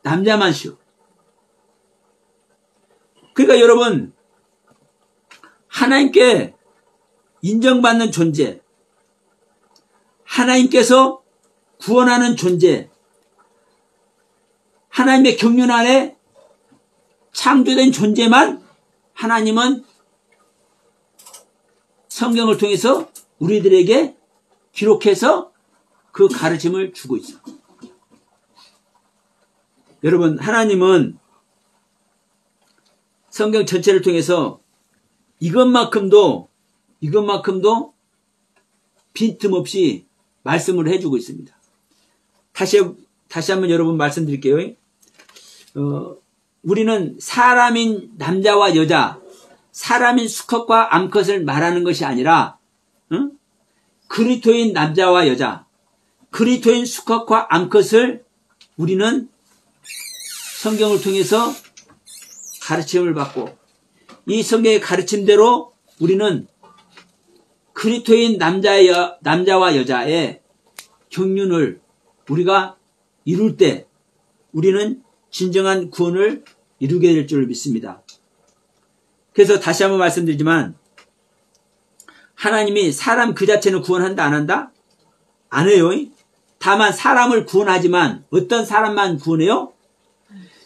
남자만 쉬어. 그러니까 여러분, 하나님께 인정받는 존재, 하나님께서 구원하는 존재, 하나님의 경륜 안에 창조된 존재만 하나님은 성경을 통해서 우리들에게 기록해서 그 가르침을 주고 있어. 여러분, 하나님은 성경 전체를 통해서 이것만큼도 빈틈없이 말씀을 해주고 있습니다. 다시 한번 여러분 말씀드릴게요. 우리는 사람인 남자와 여자, 사람인 수컷과 암컷을 말하는 것이 아니라, 그리스도인 남자와 여자, 그리스도인 수컷과 암컷을 우리는 성경을 통해서 가르침을 받고, 이 성경의 가르침대로 우리는 그리스도인 남자와 여자의 경륜을 우리가 이룰 때 우리는 진정한 구원을 이루게 될 줄 믿습니다. 그래서 다시 한번 말씀드리지만, 하나님이 사람 그 자체는 구원한다 안 한다? 안 해요. 다만 사람을 구원하지만 어떤 사람만 구원해요?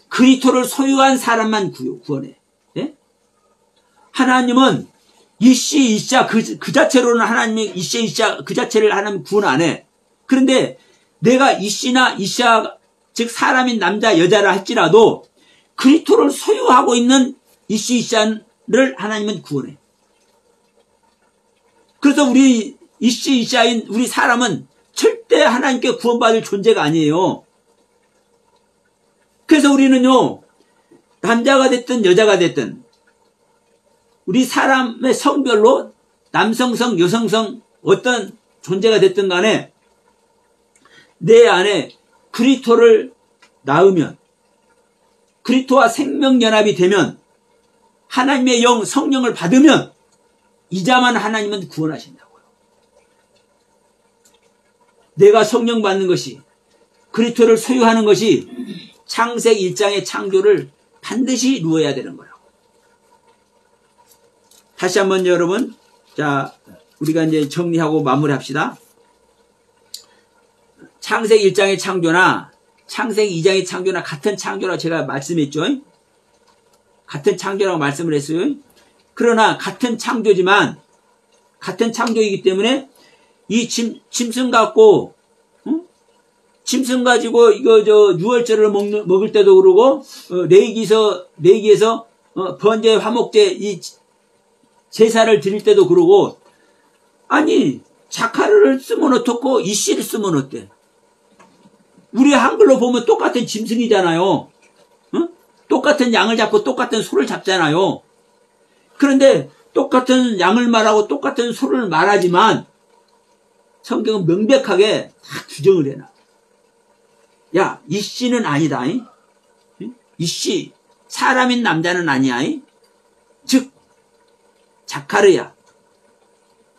그리스도를 소유한 사람만 구원해. 예? 하나님은 이씨 이자 그 자체로는 하나님이 이씨 이자 그 자체를 하나님 구원 안 해. 그런데 내가 이씨나 이샤 즉 사람인 남자 여자라 할지라도 그리스도를 소유하고 있는 이씨 이샤를 하나님은 구원해. 그래서 우리 이씨 이샤인 우리 사람은 절대 하나님께 구원받을 존재가 아니에요. 그래서 우리는요, 남자가 됐든 여자가 됐든 우리 사람의 성별로 남성성, 여성성 어떤 존재가 됐든 간에 내 안에 그리스도를 낳으면, 그리스도와 생명연합이 되면, 하나님의 영, 성령을 받으면 이자만 하나님은 구원하신다고요. 내가 성령 받는 것이, 그리스도를 소유하는 것이 창세기 1장의 창조를 반드시 이루어야 되는 거라고. 다시 한번 여러분, 자, 우리가 이제 정리하고 마무리합시다. 창세기 1장의 창조나 창세기 2장의 창조나 같은 창조라고 제가 말씀했죠. 같은 창조라고 말씀을 했어요. 그러나 같은 창조지만, 같은 창조이기 때문에 이 짐승 갖고, 짐승 가지고 이거 유월절을 먹을 때도 그러고, 레위기에서 번제, 화목제 이 제사를 드릴 때도 그러고, 아니 자카르를 쓰면 어떻고 이씨를 쓰면 어때? 우리 한글로 보면 똑같은 짐승이잖아요. 똑같은 양을 잡고 똑같은 소를 잡잖아요. 그런데 똑같은 양을 말하고 똑같은 소를 말하지만 성경은 명백하게 다 규정을 해놔. 야, 이씨는 아니다. 이씨, 사람인 남자는 아니야. 즉 자카르야.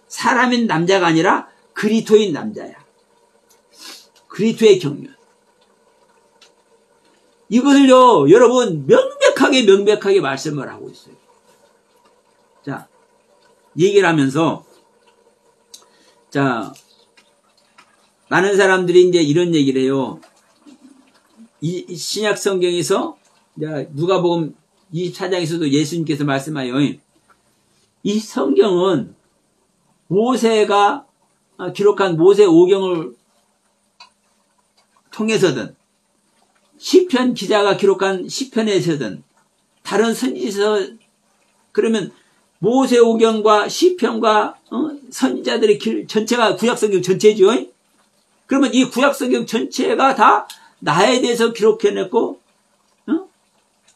사람인 남자가 아니라 그리스도인 남자야. 그리스도의 경륜. 이것을요, 여러분 명백하게 말씀을 하고 있어요. 자, 얘기를 하면서, 자, 많은 사람들이 이제 이런 얘기를 해요. 이 신약 성경에서, 누가복음 24장에서도 예수님께서 말씀하여, 이 성경은 모세가 기록한 모세 오경을 통해서든, 시편 기자가 기록한 시편에서든, 다른 선지서, 그러면 모세오경과 시편과 선지자들의 전체가 구약성경 전체죠. 그러면 이 구약성경 전체가 다 나에 대해서 기록해냈고,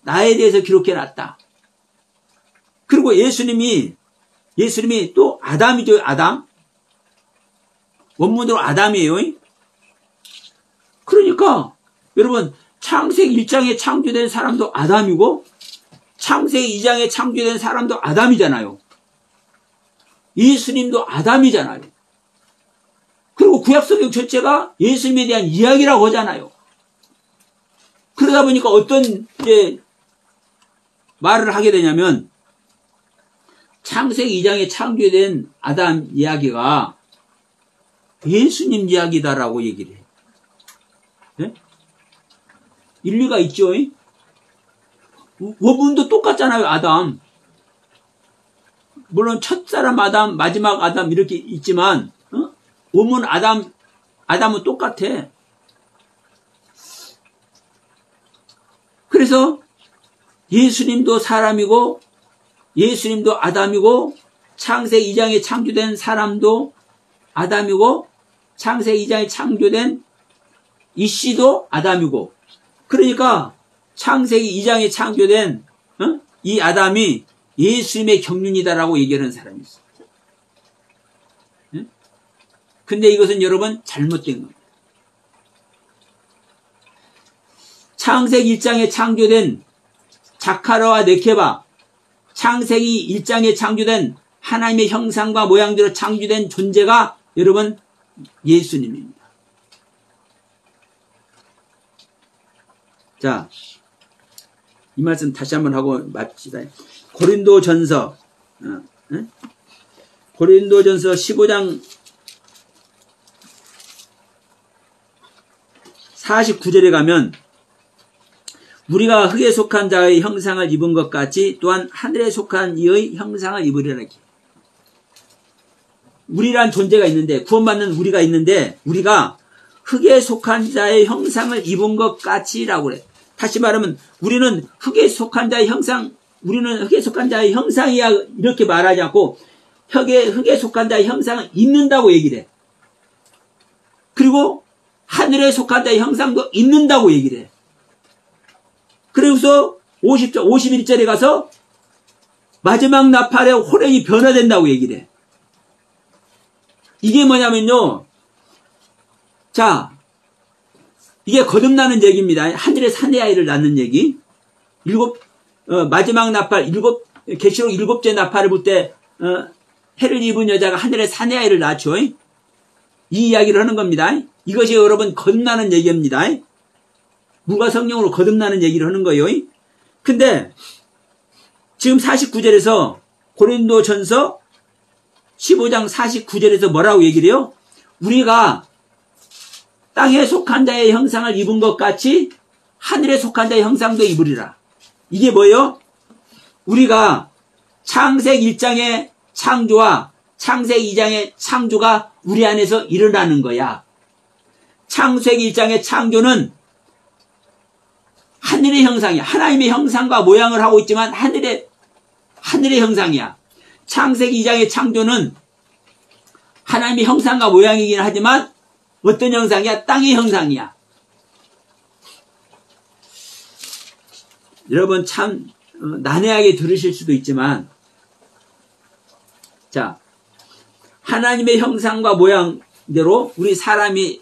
나에 대해서 기록해놨다. 그리고 예수님이 또 아담이죠. 아담. 원문으로 아담이에요. 그러니까 여러분, 창세기 1장에 창조된 사람도 아담이고 창세기 2장에 창조된 사람도 아담이잖아요. 예수님도 아담이잖아요. 그리고 구약성경 전체가 예수님에 대한 이야기라고 하잖아요. 그러다 보니까 어떤 말을 하게 되냐면, 창세기 2장에 창조된 아담 이야기가 예수님 이야기다라고 얘기를 해요. 네? 일리가 있죠. 원문도 똑같잖아요. 아담. 물론 첫사람 아담, 마지막 아담 이렇게 있지만 원문 아담은 똑같아. 그래서 예수님도 사람이고 예수님도 아담이고 창세기 2장에 창조된 사람도 아담이고 창세기 2장에 창조된 이씨도 아담이고, 그러니까 창세기 2장에 창조된 이 아담이 예수님의 경륜이다라고 얘기하는 사람이 있어요. 근데 이것은 여러분 잘못된 겁니다. 창세기 1장에 창조된 자카르와 네케바, 창세기 1장에 창조된 하나님의 형상과 모양대로 창조된 존재가 여러분 예수님입니다. 자, 이 말씀 다시 한번 하고 마칩시다. 고린도전서 15장 49절에 가면, 우리가 흙에 속한 자의 형상을 입은 것 같이 또한 하늘에 속한 이의 형상을 입으리라. 우리란 존재가 있는데, 구원받는 우리가 있는데, 우리가 흙에 속한 자의 형상을 입은 것 같이라고 그래. 다시 말하면 우리는 흙에 속한 자의 형상, 우리는 흙에 속한 자의 형상이야 이렇게 말하지 않고 흙에 속한 자의 형상을 입는다고 얘기를 해. 그리고 하늘에 속한 자의 형상도 입는다고 얘기를 해. 그래서 51절에 가서 마지막 나팔에 호령이 변화된다고 얘기를 해. 이게 뭐냐면요. 자, 이게 거듭나는 얘기입니다. 하늘에 사내 아이를 낳는 얘기. 마지막 나팔, 계시록 7째 나팔을 불 때, 해를 입은 여자가 하늘에 사내 아이를 낳죠. 이 이야기를 하는 겁니다. 이것이 여러분 거듭나는 얘기입니다. 물과 성령으로 거듭나는 얘기를 하는 거예요. 근데 지금 49절에서 고린도전서 15장 49절에서 뭐라고 얘기를 해요? 우리가 땅에 속한 자의 형상을 입은 것 같이 하늘에 속한 자의 형상도 입으리라. 이게 뭐예요? 우리가 창세기 1장의 창조와 창세기 2장의 창조가 우리 안에서 일어나는 거야. 창세기 1장의 창조는 하늘의 형상이야. 하나님의 형상과 모양을 하고 있지만 하늘의 형상이야. 창세기 2장의 창조는 하나님의 형상과 모양이긴 하지만 어떤 형상이야? 땅의 형상이야. 여러분 참 난해하게 들으실 수도 있지만, 자, 하나님의 형상과 모양대로 우리 사람이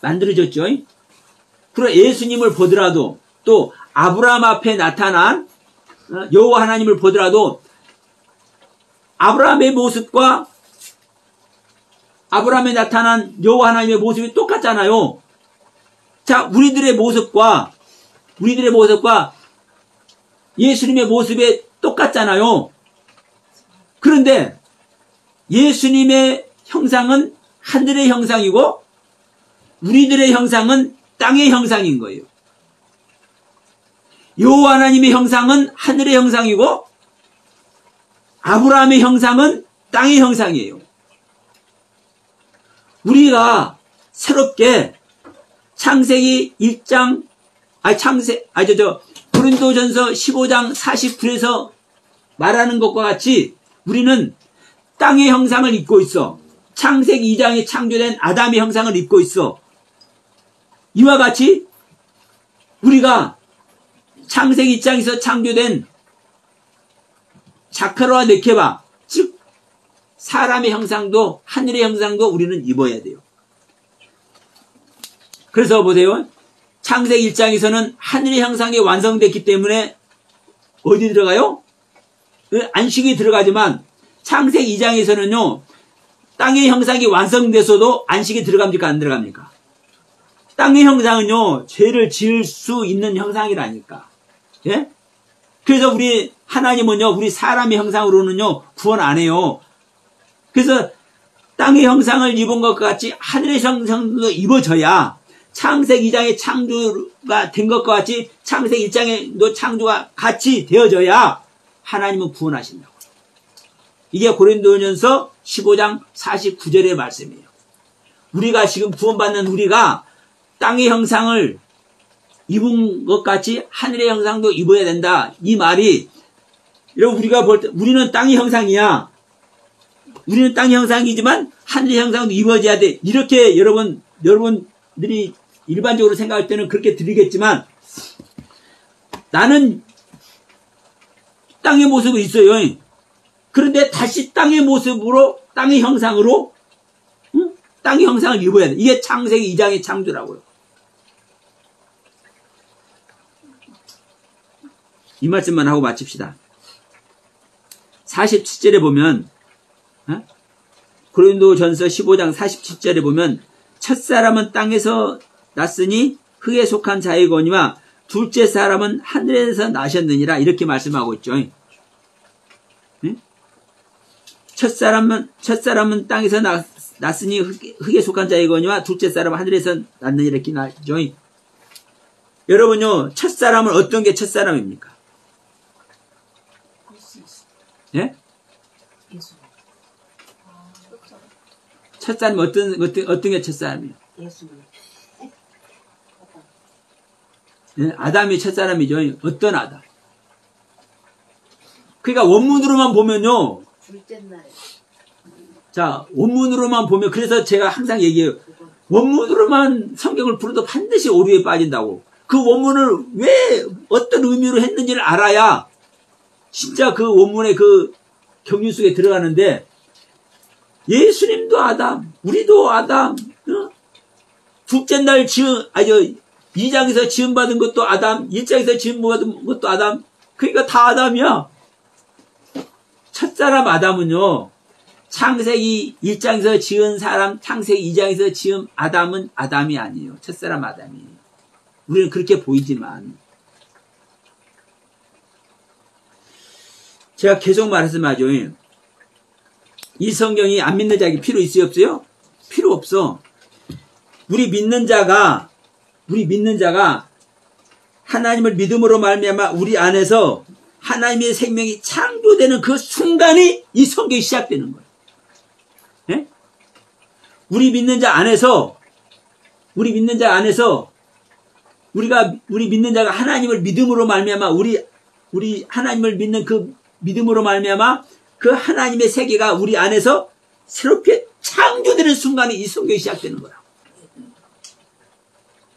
만들어졌죠. 그리고 예수님을 보더라도, 또 아브라함 앞에 나타난 여호와 하나님을 보더라도 아브라함의 모습과 아브라함에 나타난 여호와 하나님의 모습이 똑같잖아요. 자, 우리들의 모습과 예수님의 모습이 똑같잖아요. 그런데 예수님의 형상은 하늘의 형상이고 우리들의 형상은 땅의 형상인 거예요. 여호와 하나님의 형상은 하늘의 형상이고 아브라함의 형상은 땅의 형상이에요. 우리가 새롭게 창세기 1장, 고린도전서 15장 49에서 말하는 것과 같이 우리는 땅의 형상을 입고 있어. 창세기 2장에 창조된 아담의 형상을 입고 있어. 이와 같이 우리가 창세기 2장에서 창조된 자카르와 네케바, 즉 사람의 형상도 하늘의 형상도 우리는 입어야 돼요. 그래서 보세요. 창세기 1장에서는 하늘의 형상이 완성됐기 때문에 어디 들어가요? 안식이 들어가지만 창세기 2장에서는요. 땅의 형상이 완성돼서도 안식이 들어갑니까? 안 들어갑니까? 땅의 형상은요. 죄를 지을 수 있는 형상이라니까. 예? 그래서 우리 하나님은요. 우리 사람의 형상으로는요. 구원 안 해요. 그래서 땅의 형상을 입은 것과 같이 하늘의 형상도 입어져야 창세기 2장의 창조가 된 것과 같이 창세기 1장의 창조가 같이 되어져야 하나님은 구원하신다고. 이게 고린도전서 15장 49절의 말씀이에요. 우리가 지금 구원받는 우리가 땅의 형상을 입은 것 같이 하늘의 형상도 입어야 된다. 이 말이 여러분 우리가 볼 때 우리는 땅의 형상이야. 우리는 땅의 형상이지만 하늘의 형상도 입어져야 돼. 이렇게 여러분들이 일반적으로 생각할 때는 그렇게 들리겠지만 나는 땅의 모습이 있어요. 그런데 다시 땅의 모습으로 땅의 형상으로 땅의 형상을 입어야 돼. 이게 창세기 2장의 창조라고요. 이 말씀만 하고 마칩시다. 47절에 보면 고린도전서 15장 47절에 보면 첫사람은 땅에서 났으니 흙에 속한 자이거니와 둘째 사람은 하늘에서 나셨느니라 이렇게 말씀하고 있죠. 첫사람은 땅에서 났으니 흙에 속한 자이거니와 둘째 사람은 하늘에서 났느니라 이렇게 나죠. 여러분요, 첫사람은 어떤 게 첫사람입니까? 예? 첫사람이 어떤 게 첫사람이에요? 예? 아담이 첫사람이죠. 어떤 아담? 그러니까 원문으로만 보면요. 자, 원문으로만 보면, 그래서 제가 항상 얘기해요. 원문으로만 성경을 풀어도 반드시 오류에 빠진다고. 그 원문을 왜 어떤 의미로 했는지를 알아야 진짜 그 원문의 그 경륜 속에 들어가는데, 예수님도 아담, 우리도 아담, 둘째 날 2장에서 지음받은 것도 아담, 1장에서 지음받은 것도 아담, 그러니까 다 아담이야. 첫사람 아담은요, 창세기 1장에서 지은 사람, 창세기 2장에서 지은 아담은 아담이 아니에요. 첫사람 아담이에요. 우리는 그렇게 보이지만, 제가 계속 말해서 말이죠. 이 성경이 안 믿는 자에게 필요 있어요, 없어요? 필요 없어. 우리 믿는 자가 하나님을 믿음으로 말미암아 우리 안에서 하나님의 생명이 창조되는 그 순간이 이 성경이 시작되는 거예요. 네? 우리 믿는 자 안에서 우리 믿는 자가 하나님을 믿음으로 말미암아 우리 하나님을 믿는 그 믿음으로 말미암아 그 하나님의 세계가 우리 안에서 새롭게 창조되는 순간에 이 성경이 시작되는 거라.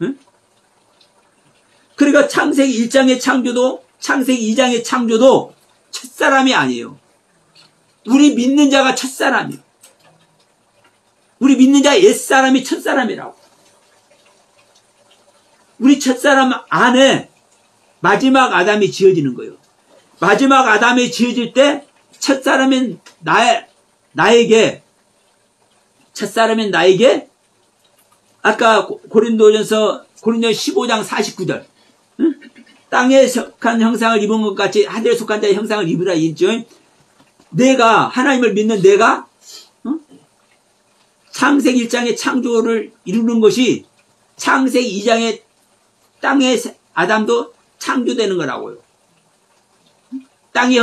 응? 그러니까 창세기 1장의 창조도 창세기 2장의 창조도 첫사람이 아니에요. 우리 믿는 자가 첫사람이에요. 우리 믿는 자 옛사람이 첫사람이라고. 우리 첫사람 안에 마지막 아담이 지어지는 거예요. 마지막 아담이 지어질 때 첫사람인 나에게 아까 고린도전서 15장 49절 응? 땅에 속한 형상을 입은 것 같이 하늘에 속한 자의 형상을 입으라 있죠. 내가 하나님을 믿는 내가 창세기 1장의 창조를 이루는 것이 창세기 2장의 땅의 아담도 창조되는 거라고요. 땅에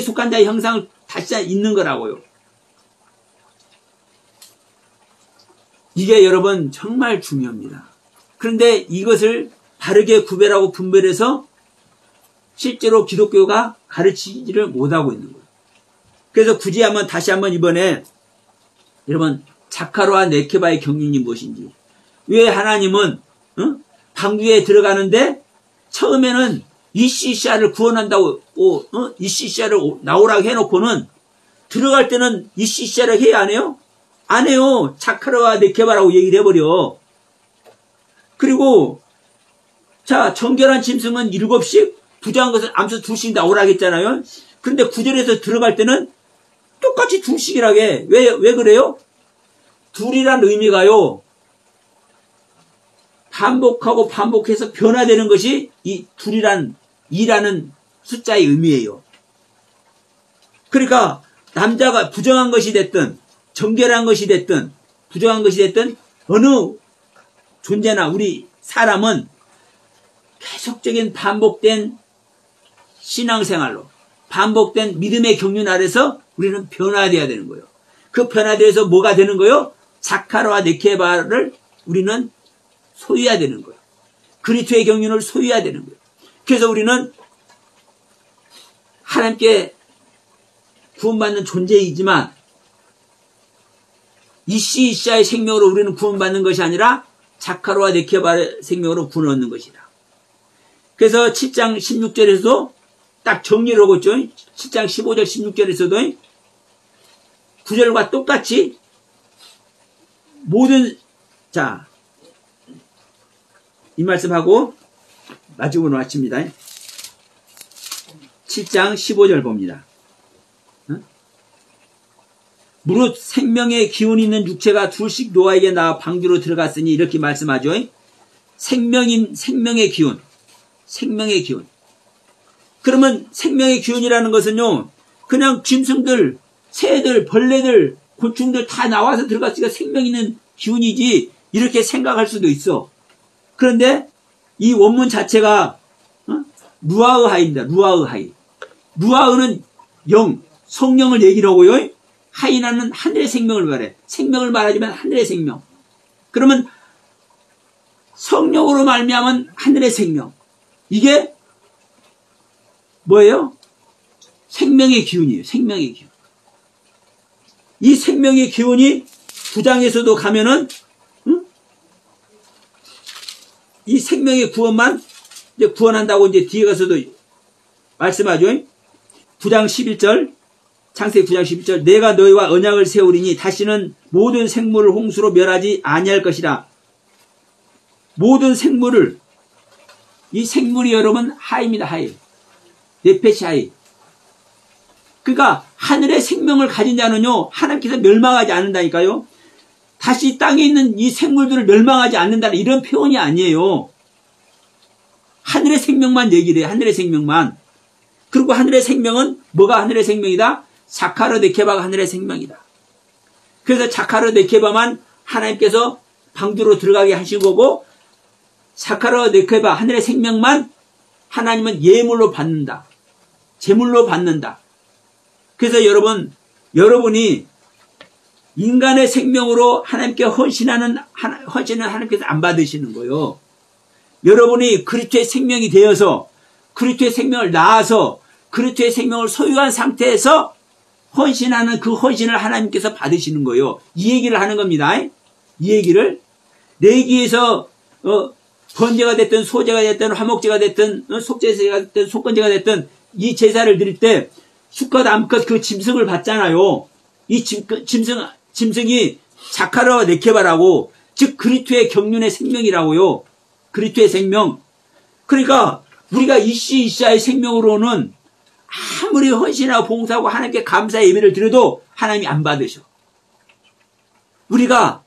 속한 자의 형상을 다시 있는 거라고요. 이게 여러분 정말 중요합니다. 그런데 이것을 바르게 구별하고 분별해서 실제로 기독교가 가르치지를 못하고 있는 거예요. 그래서 굳이 다시 한번 이번에 여러분 자카르와 네케바의 경륜이 무엇인지, 왜 하나님은 방주에 들어가는데 처음에는 이시시아를 구원한다고 이시시아를 나오라고 해놓고는 들어갈 때는 이시시아를 해야 안 해요? 안 해요. 자카르와 네케바라고 얘기를 해버려. 그리고 자, 정결한 짐승은 7씩, 부정한 것은 암수 2씩 나오라고 했잖아요. 그런데 9절에서 들어갈 때는 똑같이 2씩이라고 해. 왜 그래요? 둘이란 의미가요, 반복하고 반복해서 변화되는 것이 이 둘이란 2라는 숫자의 의미예요. 그러니까 남자가 부정한 것이 됐든 정결한 것이 됐든 부정한 것이 됐든 어느 존재나 우리 사람은 계속적인 반복된 신앙생활로 반복된 믿음의 경륜 아래서 우리는 변화되어야 되는 거예요. 그 변화되어서 뭐가 되는 거예요? 자카르와 네케바를 우리는 소유해야 되는 거예요. 그리스도의 경륜을 소유해야 되는 거예요. 그래서 우리는 하나님께 구원받는 존재이지만 이시시아의 생명으로 우리는 구원받는 것이 아니라 자카르와 네케바의 생명으로 구원 얻는 것이다. 그래서 7장 16절에서도 딱 정리를 하고 있죠. 7장 15절 16절에서도 9절과 똑같이 모든, 자, 이 말씀하고 마지막으로 마칩니다. 7장 15절 봅니다. 무릇 생명의 기운이 있는 육체가 둘씩 노아에게 나와 방주로 들어갔으니 이렇게 말씀하죠. 생명의 기운. 그러면 생명의 기운이라는 것은요, 그냥 짐승들, 새들, 벌레들, 곤충들 다 나와서 들어갔으니까 생명 있는 기운이지 이렇게 생각할 수도 있어. 그런데 이 원문 자체가 루아흐하입니다. 루아흐는 영, 성령을 얘기를 하고요. 하이나는 하늘의 생명을 말해. 생명을 말하지만 하늘의 생명. 그러면 성령으로 말미암은 하늘의 생명. 이게 뭐예요? 생명의 기운이에요. 생명의 기운. 이 생명의 기원이 9장에서도 가면은 이 생명의 구원만 이제 구원한다고 이제 뒤에 가서도 말씀하죠. 9장 11절, 창세기 9장 11절, 내가 너희와 언약을 세우리니 다시는 모든 생물을 홍수로 멸하지 아니할 것이라. 모든 생물을, 이 생물이 여러분 하입니다. 하이. 네페시 하이. 그러니까 하늘의 생명을 가진 자는요, 하나님께서 멸망하지 않는다니까요. 다시 땅에 있는 이 생물들을 멸망하지 않는다는 이런 표현이 아니에요. 하늘의 생명만 얘기를 해요. 하늘의 생명만. 그리고 하늘의 생명은 뭐가 하늘의 생명이다? 자카르 네케바가 하늘의 생명이다. 그래서 자카르 네케바만 하나님께서 방주로 들어가게 하신 거고, 자카르 네케바 하늘의 생명만 하나님은 예물로 받는다. 제물로 받는다. 그래서 여러분이 인간의 생명으로 하나님께 헌신은 하나님께서 안 받으시는 거예요. 여러분이 그리스도의 생명이 되어서 그리스도의 생명을 낳아서 그리스도의 생명을 소유한 상태에서 헌신하는 그 헌신을 하나님께서 받으시는 거예요. 이 얘기를 하는 겁니다. 이 얘기를 레위기에서 번제가 됐든 소제가 됐든 화목제가 됐든 속제제가 됐든 속건제가 됐든 이 제사를 드릴 때 수컷 암컷 그 짐승을 받잖아요. 이 짐승이 자카르와 네케바라고, 즉 그리스도의 경륜의 생명이라고요. 그리스도의 생명. 그러니까 우리가 이시아의 생명으로는 아무리 헌신하고 봉사하고 하나님께 감사 예배를 드려도 하나님이 안 받으셔. 우리가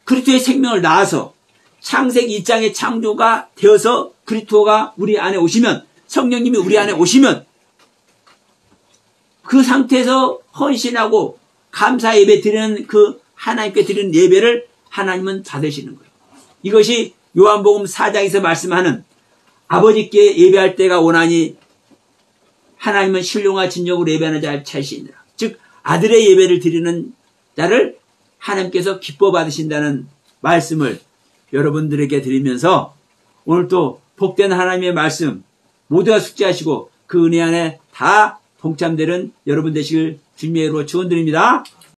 그리스도의 생명을 낳아서 창세기 1장의 창조가 되어서 그리스도가 우리 안에 오시면, 성령님이 우리 안에 오시면 그 상태에서 헌신하고 감사 예배 드리는 그 하나님께 드리는 예배를 하나님은 받으시는 거예요. 이것이 요한복음 4장에서 말씀하는 아버지께 예배할 때가 오나니 하나님은 신령과 진정으로 예배하는 자를 찾으시니라. 즉 아들의 예배를 드리는 자를 하나님께서 기뻐 받으신다는 말씀을 여러분들에게 드리면서 오늘 또 복된 하나님의 말씀 모두가 숙지하시고 그 은혜 안에 다 동참되는 여러분 되시길 주님의 이름으로 축원드립니다.